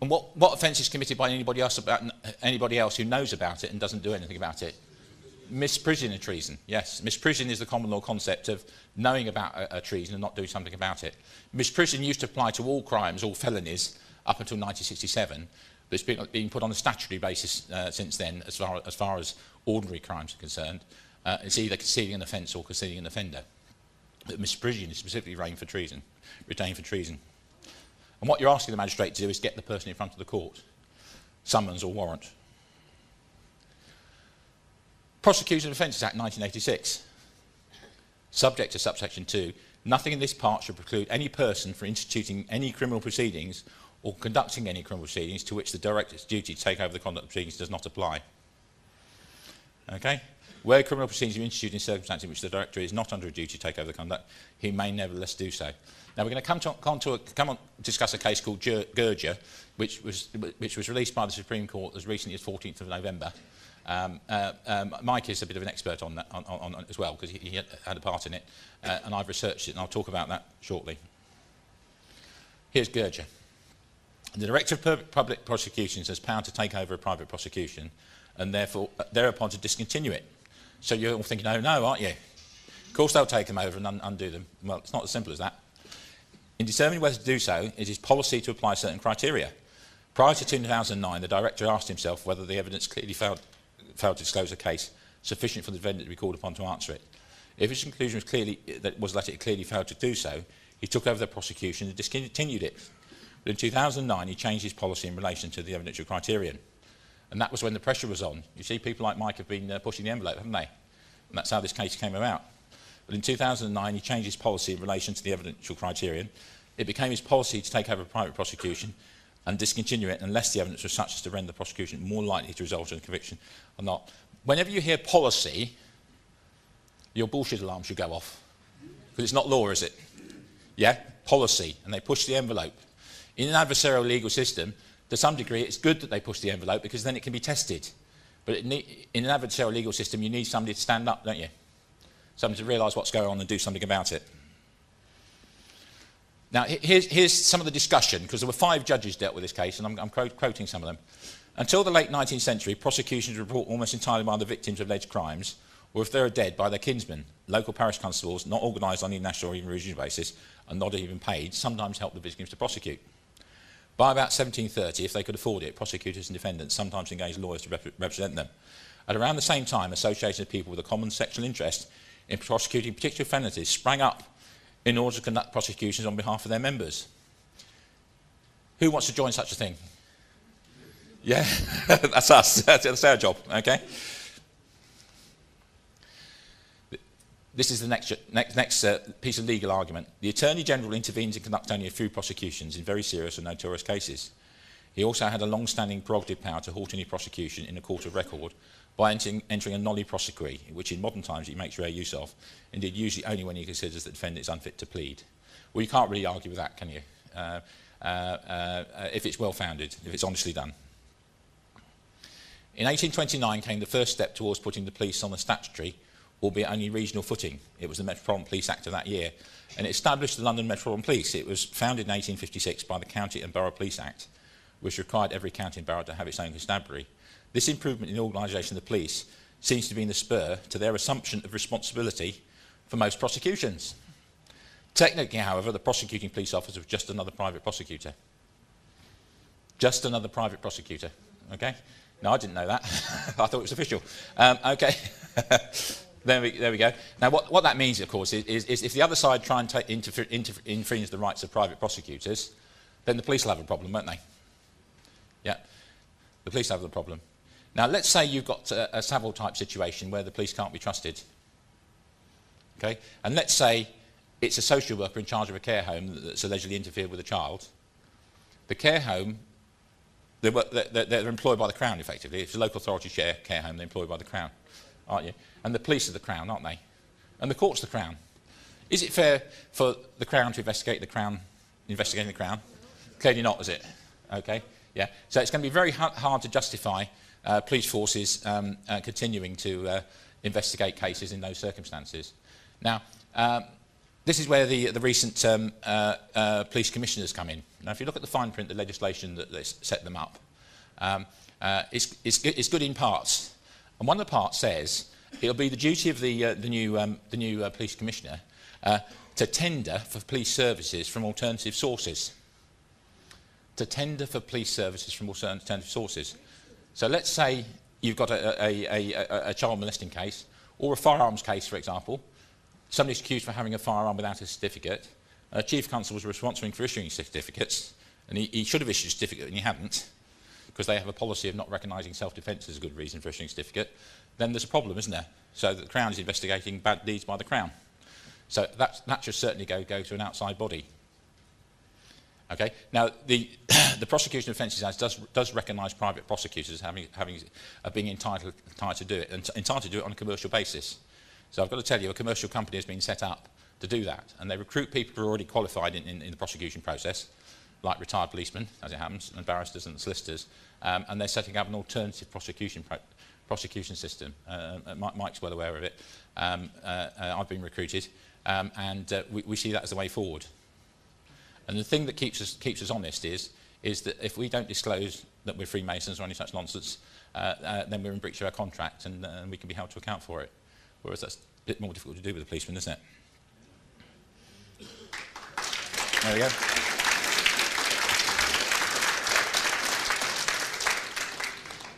And what offence is committed by anybody else who knows about it and doesn't do anything about it? Misprision of treason. Yes, misprision is the common law concept of knowing about a treason and not doing something about it. Misprision used to apply to all crimes, all felonies, up until 1967, but it's been put on a statutory basis since then, as far as ordinary crimes are concerned. It's either concealing an offence or concealing an offender. But misprision is specifically retained for treason. And what you're asking the magistrate to do is get the person in front of the court, summons or warrant. Prosecution of Offences Act 1986. Subject to subsection 2, nothing in this part should preclude any person from instituting any criminal proceedings or conducting any criminal proceedings to which the director's duty to take over the conduct of proceedings does not apply. Okay? Where criminal proceedings are instituted in circumstances in which the director is not under a duty to take over the conduct, he may nevertheless do so. Now we're going to discuss a case called Gurja, which was released by the Supreme Court as recently as 14th of November. Mike is a bit of an expert on that as well, because he had a part in it, and I've researched it, and I'll talk about that shortly. Here's Gurja. The Director of Public Prosecutions has power to take over a private prosecution, and therefore thereupon to discontinue it. So you're all thinking, oh no, aren't you? Of course they'll take them over and undo them. Well, it's not as simple as that. In determining whether to do so, it is policy to apply certain criteria. Prior to 2009, the Director asked himself whether the evidence clearly failed to disclose a case sufficient for the defendant to be called upon to answer it. If his conclusion was that it clearly failed to do so, he took over the prosecution and discontinued it. But in 2009, he changed his policy in relation to the evidential criterion. And that was when the pressure was on. You see, people like Mike have been pushing the envelope, haven't they? And that's how this case came about. But in 2009, he changed his policy in relation to the evidential criterion. It became his policy to take over a private prosecution and discontinue it unless the evidence was such as to render the prosecution more likely to result in a conviction or not. Whenever you hear policy, your bullshit alarm should go off. Because it's not law, is it? Yeah? Policy. And they push the envelope. In an adversarial legal system, to some degree, it's good that they push the envelope because then it can be tested. But in an adversarial legal system, you need somebody to stand up, don't you? Somebody to realise what's going on and do something about it. Now, here's some of the discussion, because there were 5 judges dealt with this case, and I'm quoting some of them. Until the late 19th century, prosecutions were brought almost entirely by the victims of alleged crimes, or if they are dead, by their kinsmen. Local parish constables, not organised on a national or even regional basis, and not even paid, sometimes help the victims to prosecute. By about 1730, if they could afford it, prosecutors and defendants sometimes engaged lawyers to represent them. At around the same time, associations of people with a common sexual interest in prosecuting particular offences sprang up in order to conduct prosecutions on behalf of their members. Who wants to join such a thing? Yeah, that's us. That's our job, okay? This is the next piece of legal argument. The Attorney General intervenes and conducts only a few prosecutions in very serious and notorious cases. He also had a long-standing prerogative power to halt any prosecution in a court of record by entering a nolli prosequi, which in modern times he makes rare use of, indeed usually only when he considers the defendant is unfit to plead. Well, you can't really argue with that, can you? If it's well-founded, if it's honestly done. In 1829 came the first step towards putting the police on a statutory, albeit only regional footing. It was the Metropolitan Police Act of that year, and it established the London Metropolitan Police. It was founded in 1856 by the County and Borough Police Act, which required every county and borough to have its own constabulary. This improvement in the organisation of the police seems to be in the spur to their assumption of responsibility for most prosecutions. Technically, however, the prosecuting police officer was just another private prosecutor. Just another private prosecutor, okay? No, I didn't know that. I thought it was official. Okay. There we go. Now, what that means, of course, is if the other side try and infringe the rights of private prosecutors, then the police will have a problem, won't they? Yeah, the police have the problem. Now, let's say you've got a Savile-type situation where the police can't be trusted. Okay? And let's say it's a social worker in charge of a care home that's allegedly interfered with a child. The care home, they're employed by the Crown, effectively. It's a local authority care home, they're employed by the Crown, aren't you? And the police are the Crown, aren't they? And the court's the Crown. Is it fair for the Crown to investigate the Crown, investigating the Crown? Clearly not, is it? Okay, yeah. So it's going to be very hard to justify police forces continuing to investigate cases in those circumstances. Now, this is where the recent police commissioners come in. Now, if you look at the fine print, the legislation that set them up, it's good in parts. And one of the parts says it'll be the duty of the new police commissioner to tender for police services from alternative sources. To tender for police services from alternative sources. So let's say you've got a child molesting case, or a firearms case, for example. Somebody's accused for having a firearm without a certificate. A chief constable was responsible for issuing certificates, and he should have issued a certificate, and he hadn't, because they have a policy of not recognising self-defence as a good reason for issuing a certificate. Then there's a problem, isn't there? So the Crown is investigating bad deeds by the Crown. So that should certainly go to an outside body. Okay. Now the Prosecution of Offences Act does recognise private prosecutors as being entitled to do it, and entitled to do it on a commercial basis. So I've got to tell you, a commercial company has been set up to do that, and they recruit people who are already qualified in the prosecution process, like retired policemen, as it happens, and barristers and solicitors, and they're setting up an alternative prosecution system. Mike's well aware of it. I've been recruited, and we see that as the way forward. And the thing that keeps us honest is that if we don't disclose that we're Freemasons or any such nonsense, then we're in breach of our contract, and we can be held to account for it. Whereas that's a bit more difficult to do with a policeman, isn't it? There we go.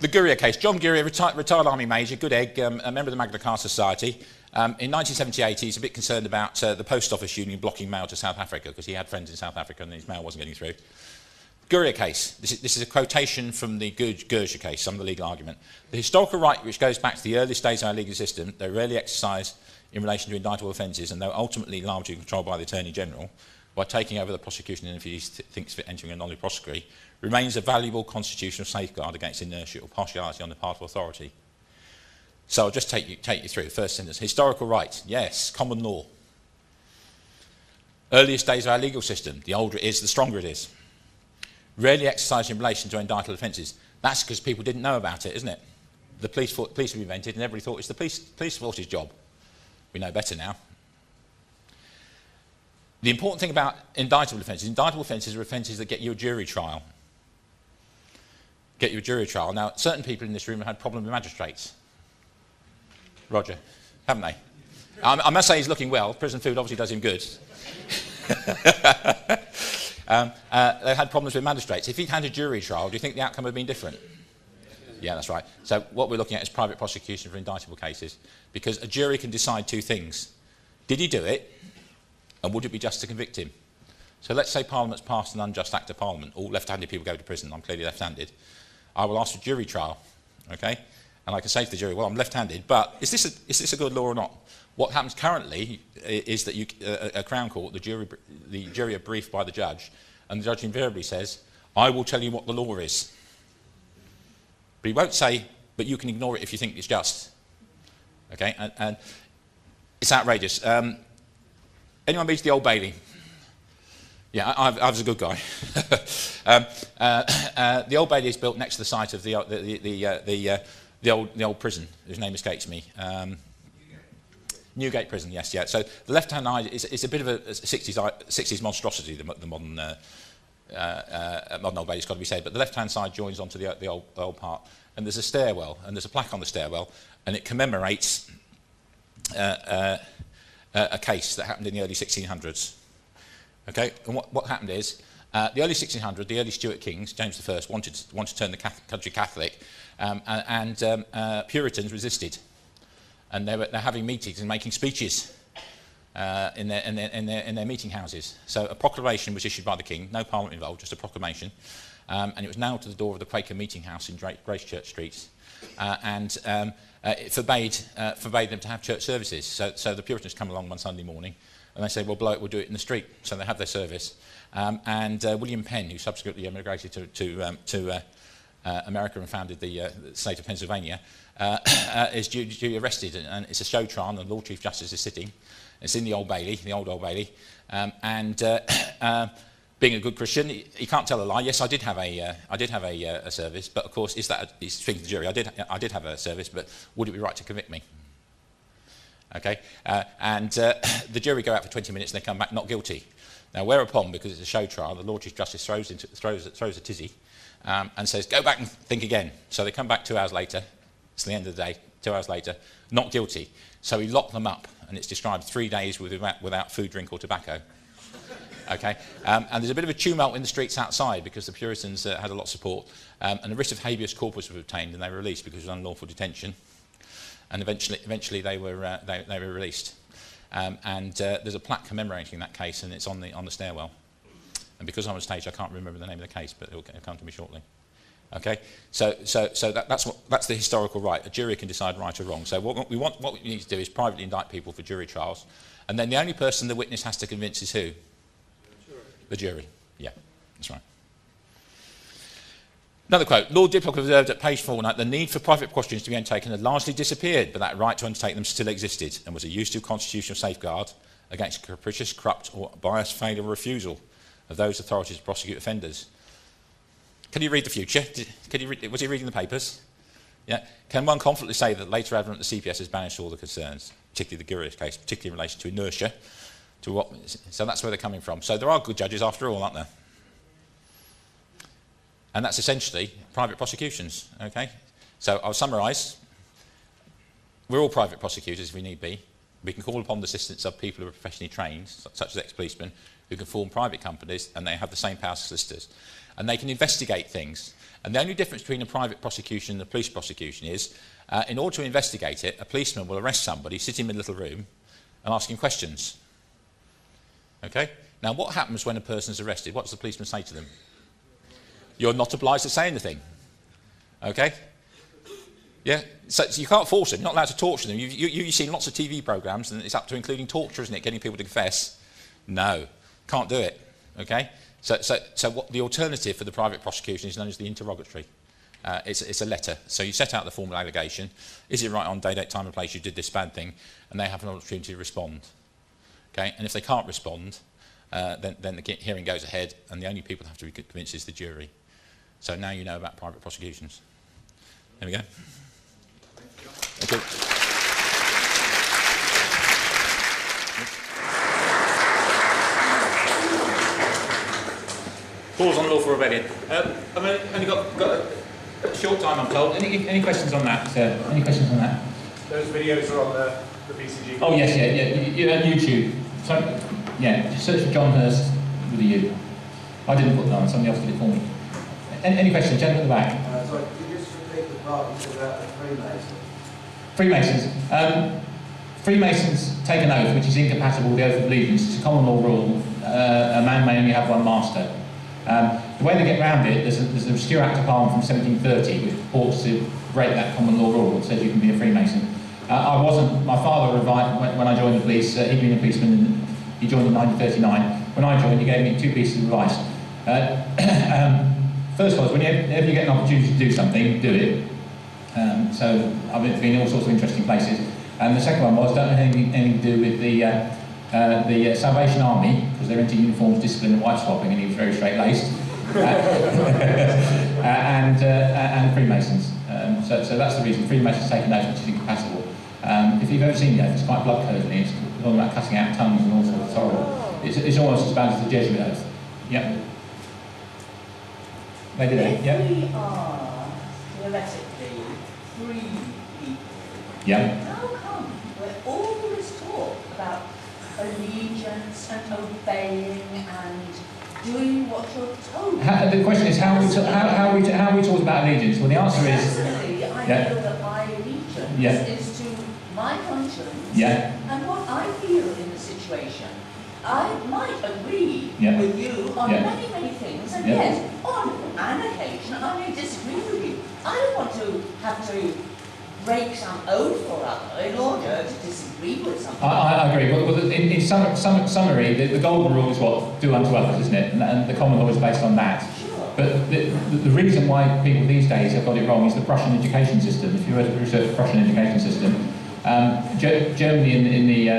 The Gurrier case. John Gurrier, retired army major, good egg, a member of the Magna Carta Society. In 1978, he's a bit concerned about the Post Office Union blocking mail to South Africa, because he had friends in South Africa and his mail wasn't getting through. Gurrier case. This is a quotation from the Gurrier case, some of the legal argument. The historical right, which goes back to the earliest days of our legal system, though rarely exercised in relation to indictable offences, and though ultimately largely controlled by the Attorney General, by taking over the prosecution and if he thinks fit entering a nolli prosequi, remains a valuable constitutional safeguard against inertia or partiality on the part of authority. So I'll just take you through. First sentence. Historical right. Yes. Common law. Earliest days of our legal system. The older it is, the stronger it is. Rarely exercised in relation to indictable offences. That's because people didn't know about it, isn't it? The police were invented and everybody thought it's the police force's job. We know better now. The important thing about indictable offences are offences that get you a jury trial. Get you a jury trial. Now, certain people in this room have had problems with magistrates. Roger. haven't they? I must say he's looking well. Prison food obviously does him good. They've had problems with magistrates. If he'd had a jury trial, do you think the outcome would have been different? Yeah, that's right. So what we're looking at is private prosecution for indictable cases, because a jury can decide two things. Did he do it, and would it be just to convict him? So let's say Parliament's passed an unjust act of Parliament. All left-handed people go to prison. I'm clearly left-handed. I will ask for jury trial, okay? And I can say to the jury, well, I'm left-handed, but is this a good law or not? What happens currently is that a Crown Court, the jury are briefed by the judge, and the judge invariably says, I will tell you what the law is. But he won't say, but you can ignore it if you think it's just. Okay, and it's outrageous. Anyone been to the Old Bailey? Yeah, I was a good guy. The Old Bailey is built next to the site of the old prison, whose name escapes me. Newgate Prison, yes, yeah. So the left-hand side is a bit of a 60s monstrosity, the modern Old Bailey's got to be said, but the left-hand side joins onto the old part, and there's a stairwell, and there's a plaque on the stairwell, and it commemorates a case that happened in the early 1600s. Okay, and what happened is, the early 1600s, the early Stuart kings, James I, wanted to turn the country Catholic, and Puritans resisted. And they're having meetings and making speeches in their meeting houses. So a proclamation was issued by the king, no parliament involved, just a proclamation, and it was nailed to the door of the Quaker meeting house in Grace Church Streets, and it forbade them to have church services. So the Puritans come along one Sunday morning, and they say, well, blow it, we'll do it in the street. So they have their service, and William Penn, who subsequently emigrated to America and founded the state of Pennsylvania, is duly arrested, and it's a show trial, and the Lord Chief Justice is sitting. It's in the Old Bailey, the old Bailey, and being a good Christian, he can't tell a lie. Yes, I did have a service, but of course, he's speaking to the jury. I did have a service, but would it be right to convict me? Okay, and the jury go out for 20 minutes, and they come back not guilty. Now, whereupon, because it's a show trial, the Lord Chief Justice throws a tizzy. And says, go back and think again. So they come back 2 hours later, it's the end of the day, 2 hours later, not guilty. So he locked them up, and it's described 3 days without food, drink or tobacco. Okay, and there's a bit of a tumult in the streets outside because the Puritans had a lot of support, and a writ of habeas corpus was obtained, and they were released because it was unlawful detention. And eventually they were released. And there's a plaque commemorating that case, and it's on the stairwell. And because I'm on stage, I can't remember the name of the case, but it'll come to me shortly. Okay, so that's the historical right. A jury can decide right or wrong. So what we need to do is privately indict people for jury trials, and then the only person the witness has to convince is who? The jury. Yeah, that's right. Another quote. Lord Diplock observed at page 4 that the need for private questions to be undertaken had largely disappeared, but that right to undertake them still existed and was a useful constitutional safeguard against capricious, corrupt, or biased failure or refusal of those authorities to prosecute offenders. Can you read the future? Was he reading the papers? Yeah. Can one confidently say that later advent of the CPS has banished all the concerns, particularly the Gurius case, particularly in relation to inertia? So that's where they're coming from. So there are good judges after all, aren't there? And that's essentially private prosecutions. Okay. So I'll summarise. We're all private prosecutors if we need be. We can call upon the assistance of people who are professionally trained, such as ex-policemen, who can form private companies, and they have the same powers as solicitors. And they can investigate things. And the only difference between a private prosecution and a police prosecution is, in order to investigate it, a policeman will arrest somebody, sit him in a little room, and ask him questions. Okay? Now, what happens when a person is arrested? What does the policeman say to them? You're not obliged to say anything. Okay? Yeah? So you can't force them. You're not allowed to torture them. You've seen lots of TV programmes, and it's up to including torture, isn't it? Getting people to confess. No. Can't do it. Okay? So what the alternative for the private prosecution is known as the interrogatory. It's a letter. So you set out the formal allegation. Is it right on day, date, time and place you did this bad thing? And they have an opportunity to respond. Okay? And if they can't respond, then the hearing goes ahead, and the only people that have to be convinced is the jury. So now you know about private prosecutions. There we go. Thank you. Pause on lawful rebellion. I've only got a short time, I'm told. Any questions on that? Any questions on that? Those videos are on there. the BCG? Oh yes, you're on YouTube. So, yeah, just search for John Hurst with a U. I didn't put that on, somebody else did it for me. Any questions? Gentleman at the back. Sorry, could you just repeat the part you said about the Freemasons. Freemasons? Freemasons take an oath which is incompatible with the oath of allegiance. It's a common law rule. A man may only have one master. The way they get around it, there's an obscure Act of Parliament from 1730 which purports to break that common law rule that says you can be a Freemason. I wasn't, my father arrived when I joined the police, he'd been a policeman and he joined in 1939. When I joined, he gave me 2 pieces of advice. First was, whenever you get an opportunity to do something, do it. So I've been in all sorts of interesting places. And the second one was, don't have anything to do with the Salvation Army, because they're into uniforms, discipline and wife swapping, and he was very straight-laced. And Freemasons. So that's the reason. Freemasons take an oath which is incompatible. If you've ever seen the oath, it's quite blood-curdling. It's all about cutting out tongues and all sorts. It's horrible. It's almost as bad as the Jesuit oath. Yep. They did it. Yep. We are theoretically free people. Yep. How come we're always talk about allegiance and obeying and doing what you're told? The question is how we talk about allegiance. Well, the answer is. Personally, I feel that my allegiance is to my conscience and what I feel in the situation. I might agree with you on many, many things, and yes, on an occasion I may disagree with you. I don't want to have to break some oath or other in order to disagree with something. I agree. Well, in summary, the golden rule is what? Do unto others, isn't it? And the common law is based on that. Sure. But the reason why people these days have got it wrong is the Prussian education system. If you were to research the Prussian education system, Germany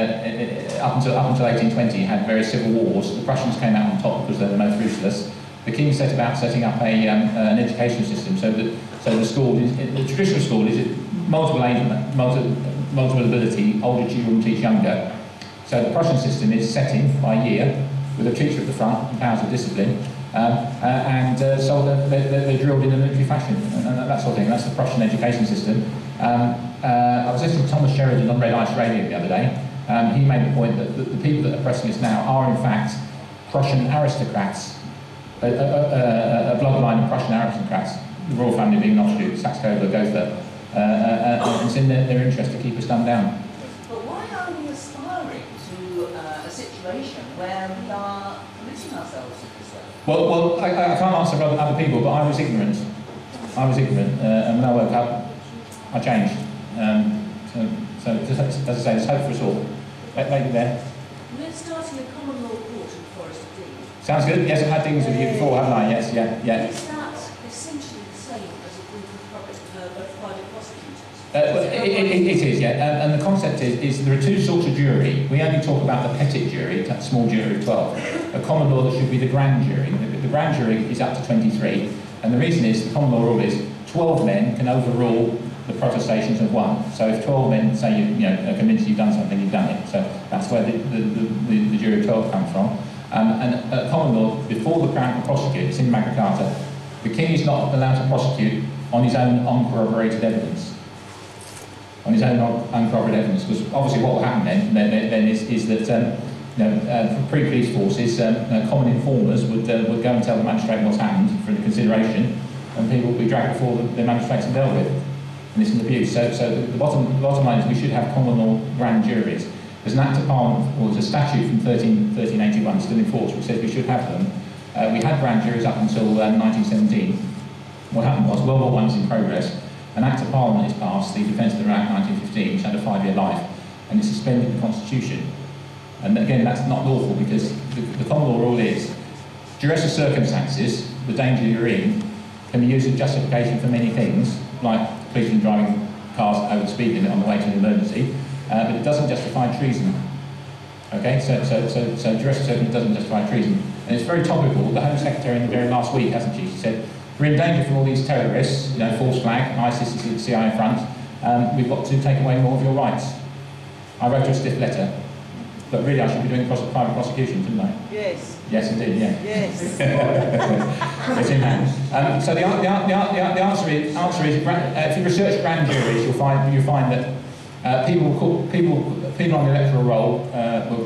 up until 1820 had various civil wars. The Prussians came out on top because they were the most ruthless. The king set about setting up an education system so the school, the traditional school is multiple age, multiple ability, older children teach younger. So the Prussian system is setting by year with a teacher at the front and powers of discipline, so they're drilled in a military fashion and that sort of thing. That's the Prussian education system. I was listening to Thomas Sheridan on Red Ice Radio the other day. He made the point that the people that are pressing us now are in fact Prussian aristocrats, a bloodline of Prussian aristocrats, the royal family being Austria, Saxe-Coburg, Gotha, and it's in their interest to keep us dumbed down. But why are we aspiring to a situation where we are committing ourselves in this way? Well, I can't answer for other people, but I was ignorant. And when I woke up, I changed. So as I say, there's hope for us all. Lady there. We're starting a common law court in Forest of Dean. Sounds good. Yes, I've had things with you before, haven't I? Yes, yeah. Is that essentially the same as a group of private prosecutors? It is, yeah. And the concept is there are 2 sorts of jury. We only talk about the petit jury, that small jury of 12. A common law that should be the grand jury. The grand jury is up to 23. And the reason is, the common law rule is 12 men can overrule the protestations of 1. So if 12 men say are convinced you've done something, you've done it. So that's where the jury of 12 comes from. And common law, before the Crown can prosecute, it's in Magna Carta, the King is not allowed to prosecute on his own uncorroborated evidence. On his own uncorroborated evidence, because obviously what will happen then is that pre-police forces, common informers would go and tell the magistrate what's happened for the consideration, and people would be dragged before the magistrates and dealt with. And it's an abuse. So the bottom line is we should have common law grand juries. There's an Act of Parliament, or there's a statute from 1381 still in force which says we should have them. We had grand juries up until 1917. What happened was World War I was in progress. An Act of Parliament is passed, the Defence of the Act 1915, which had a 5-year life, and it suspended the Constitution. And again, that's not lawful because the common law rule is duress of circumstances, the danger you're in, can be used as justification for many things, like policemen driving cars over the speed limit on the way to an emergency, but it doesn't justify treason. Okay, so duress of circumstances doesn't justify treason. And it's very topical. The Home Secretary in the very last week, hasn't she? She said, we're in danger from all these terrorists, false flag, ISIS is the CIA front, we've got to take away more of your rights. I wrote her a stiff letter, but really I should be doing private prosecution, shouldn't I? Yes. Yes, indeed, yeah. Yes. It's in hand. So the answer is if you research grand juries, you'll find that people people on the electoral roll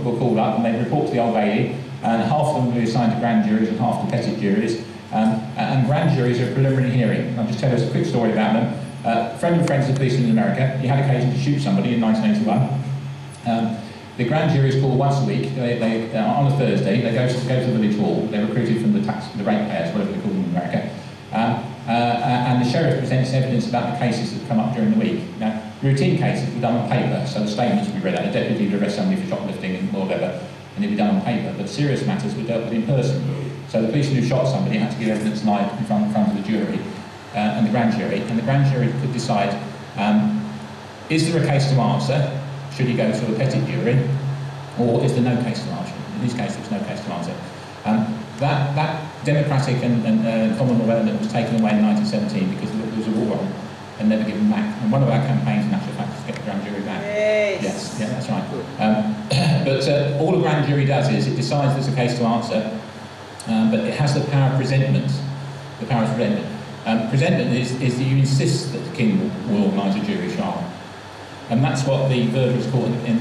were called up and they report to the Old Bailey, and half of them will be assigned to grand juries and half to petit juries. And grand juries are a preliminary hearing. I'll just tell us a quick story about them. A friend of friends of the policeman in America, he had occasion to shoot somebody in 1981. The grand jury is called once a week. On a Thursday, they go to the village hall. They're recruited from the ratepayers, whatever they call them in America. And the sheriff presents evidence about the cases that come up during the week. Now, routine cases were done on paper, so the statements would be read out. A deputy would arrest somebody for shoplifting and whatever, and it would be done on paper. But serious matters were dealt with in person. So the policeman who shot somebody had to give evidence live in front of the jury and the grand jury. And the grand jury could decide, is there a case to answer? Should he go to a petit jury? Or is there no case to answer? In this case, there was no case to answer. That democratic and common law element was taken away in 1917 because there was a war on and never given back. And one of our campaigns, in actual fact, is to get the grand jury back. Yes, yeah, that's right. But all a grand jury does is it decides there's a case to answer, but it has the power of presentment. The power of presentment. Presentment is that you insist that the king will organise a jury trial. And that's what the verderers court in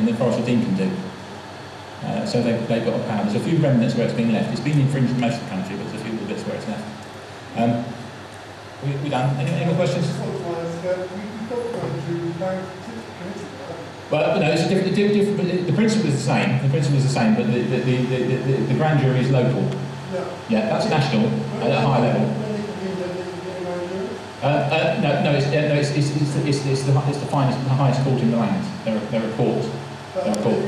the Forest of Dean can do. So they've got a power. There's a few remnants where it's been left. It's been infringed in most of the country, but there's a few little bits where it's left. We done? Any more questions? Well, no, it's a different. The principle is the same. The principle is the same, but the grand jury is local. Yeah, that's national at a high level. It's the finest, the highest court in the land. They're a court. They're a court.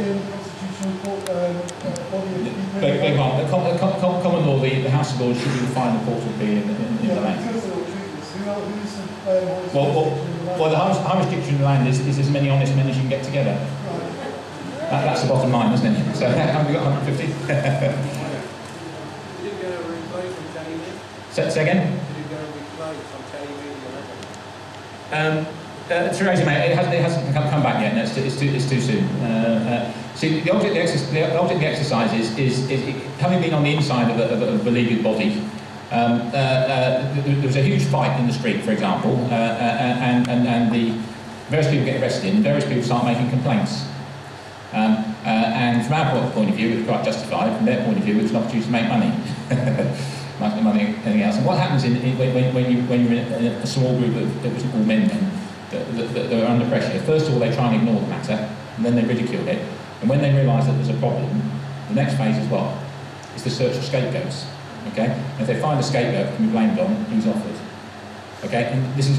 Common law, the House of Lords should be the final court of being in the land. Well, the highest dictionary in the land is as many honest men as you can get together. That's the bottom line, isn't it? So have we got 150? Did it go replay from television? Say again? Did it go replay from television? Theresa May, it hasn't come back yet. No, it's too soon. See, the object of the exercise is having been on the inside of a beleaguered body. There was a huge fight in the street, for example, and the various people get arrested, and various people start making complaints. And from our point of view, it's quite justified. From their point of view, it's an opportunity to make money. Like money, anything else. And what happens when you're in a small group that was all men that are under pressure? First of all, they try and ignore the matter, and then they ridicule it. And when they realise that there's a problem, the next phase is what? It's the search for scapegoats. Okay? And if they find a scapegoat that can be blamed on, who's offered? Okay? And this is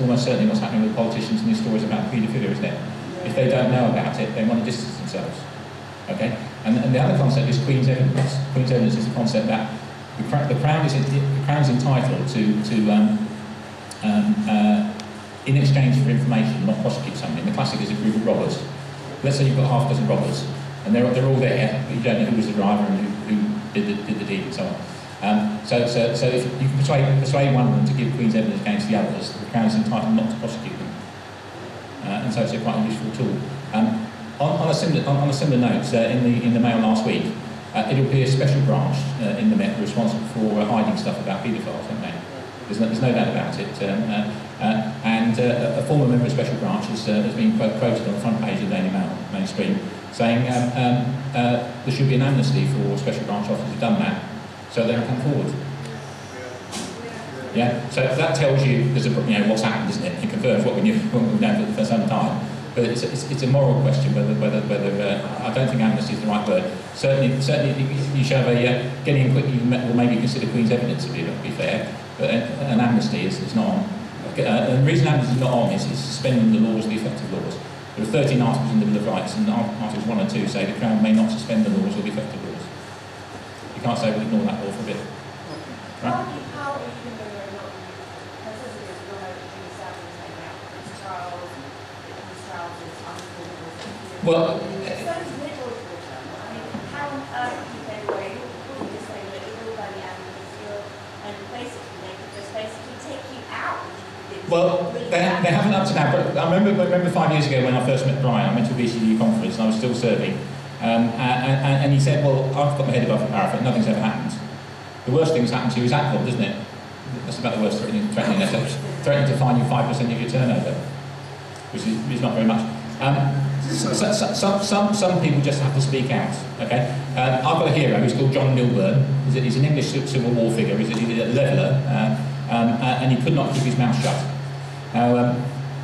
almost certainly what's happening with politicians in these stories about paedophilia, isn't it? If they don't know about it, they want to distance themselves. Okay? And the other concept is Queen's evidence. Queen's evidence is the concept that the Crown is entitled to in exchange for information, not prosecute somebody. The classic is a group of robbers. Let's say you've got half a dozen robbers, and they're all there, but you don't know who was the driver and who did the deed and so on. So if you can persuade one of them to give Queen's evidence against the others, the Crown is entitled not to prosecute them. And so it's quite a useful tool. On a similar note, in the Mail last week, it'll be a special branch in the Met responsible for hiding stuff about paedophiles, isn't there? There's no doubt about it. And a former member of Special Branch has been quoted on the front page of the Daily Mail mainstream saying there should be an amnesty for Special Branch officers who've done that, so they can come forward. Yeah, so that tells you there's what's happened, isn't it? It confirms what we knew for some time. But it's a moral question whether I don't think amnesty is the right word. Certainly you should have getting in quickly will maybe consider Queen's evidence to be fair, but an amnesty is not on. And the reason amnesty is not on is suspending the laws, the effective laws. There are 13 articles in the Bill of Rights, and articles 1 and 2 say the Crown may not suspend the laws or the effective laws. You can't say we'll ignore that law for a bit. Right? Well, well, they haven't up to now, but I remember 5 years ago when I first met Brian, I went to a VCU conference and I was still serving, and he said, well, I've got my head above the parapet, nothing's ever happened. The worst thing that's happened to you is ACLOD, isn't it? That's about the worst threatening to fine you 5% of your turnover, which is not very much. Some people just have to speak out. Okay, I've got a hero who's called John Milburn. He's an English Civil War figure. He's a leveller, and he could not keep his mouth shut. Now,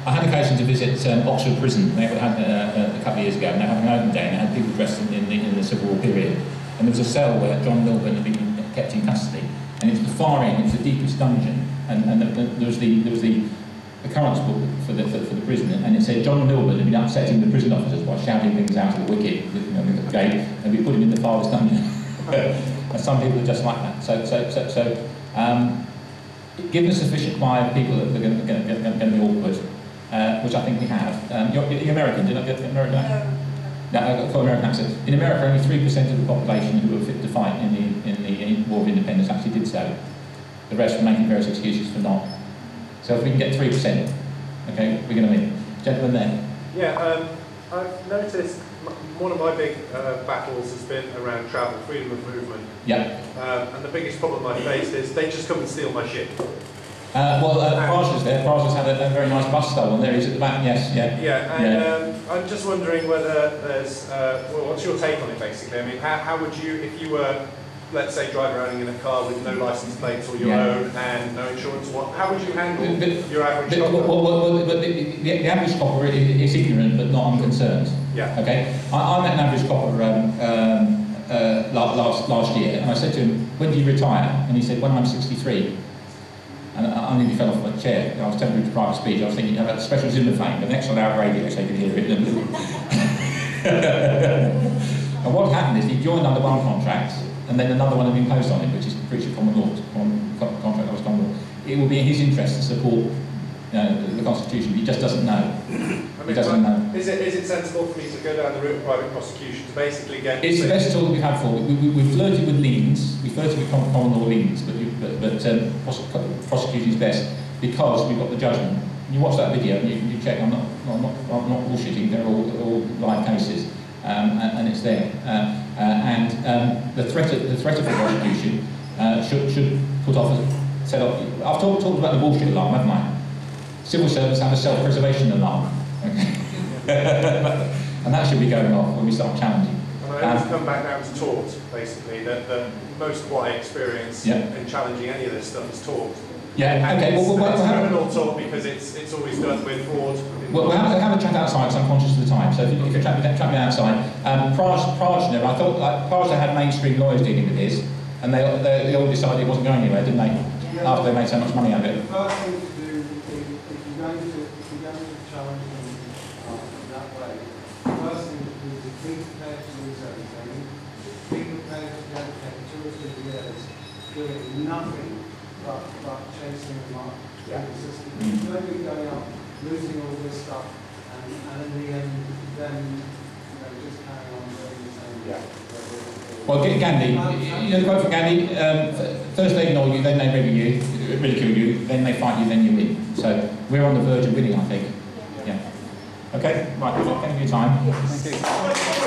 I had occasion to visit Oxford Prison. They had a couple of years ago, and they had an open day, and they had people dressed in the Civil War period. And there was a cell where John Milburn had been kept in custody, and it was the far end, it was the deepest dungeon, and there was the occurrence book for the prison, and it said John Milburn had been upsetting the prison officers by shouting things out of the wicket, the gate, and we put him in the farthest dungeon. And some people are just like that. So given a sufficient quantity of people that are going to be awkward, which I think we have. You're American, did I get American? No, I've got an American accent. In America, only 3% of the population who were fit to fight in the War of Independence actually did so. The rest were making various excuses for not. So if we can get 3%, okay, we're going to win. Gentlemen there. Yeah, I've noticed one of my big battles has been around travel, freedom of movement. Yeah. And the biggest problem I faced is they just come and steal my ship. Praja's there. Praja's had a very nice bus stolen. There he is at the back, yes, yeah. Yeah, and I'm just wondering whether there's, well, what's your take on it basically? I mean, how would you, if you were, let's say, driving around in a car with no license plates or your own and no insurance, how would you handle your average copper? The average copper is ignorant but not unconcerned. Yeah. Okay? I met an average copper last year, and I said to him, when do you retire? And he said, when I'm 63. And I nearly fell off my chair. I was tempted to write a speech. I was thinking about special Zimmer fame, but next on our radio so you could hear it. And what happened is he joined under one contract, and then another one had been imposed on him, which is breach of common law, contract that was common law. It will be in his interest to support the Constitution, but he just doesn't know. He doesn't know. Is it sensible for me to go down the route of private prosecution to basically get... It's the best tool that we've had for. We've flirted with liens, we flirted with common law liens, but prosecution is best because we've got the judgment. You watch that video and you check, I'm not bullshitting, they're all live cases, and it's there. The threat of prosecution should put off, set up. I've talked about the bullshit alarm, haven't I? Civil servants have a self-preservation alarm. Okay. And that should be going off when we start challenging. And I always come back down to tort, basically, that most of what I experience in challenging any of this stuff is tort. Yeah, okay. It's criminal tort because it's always done with fraud. We'll have a chat outside because I'm conscious of the time. So if you chat me outside. Prajna, I thought Prajna had mainstream lawyers dealing with this, and they all decided it wasn't going anywhere, didn't they? Yeah. After they made so much money out of it. The first thing to do, if you're going to challenge them that way, the first thing to do is to be prepared to lose everything, be prepared to dedicate 2 or 3 years doing nothing but chasing the mark in the system. Don't be going up, losing all this stuff, and in the end, then just carry on doing the same. Well, Gandhi, you know the quote from Gandhi, first they ignore you, then they ridicule you, then they fight you, then you win. So we're on the verge of winning, I think. Yeah. Okay, right, thank you for your time. Thank you.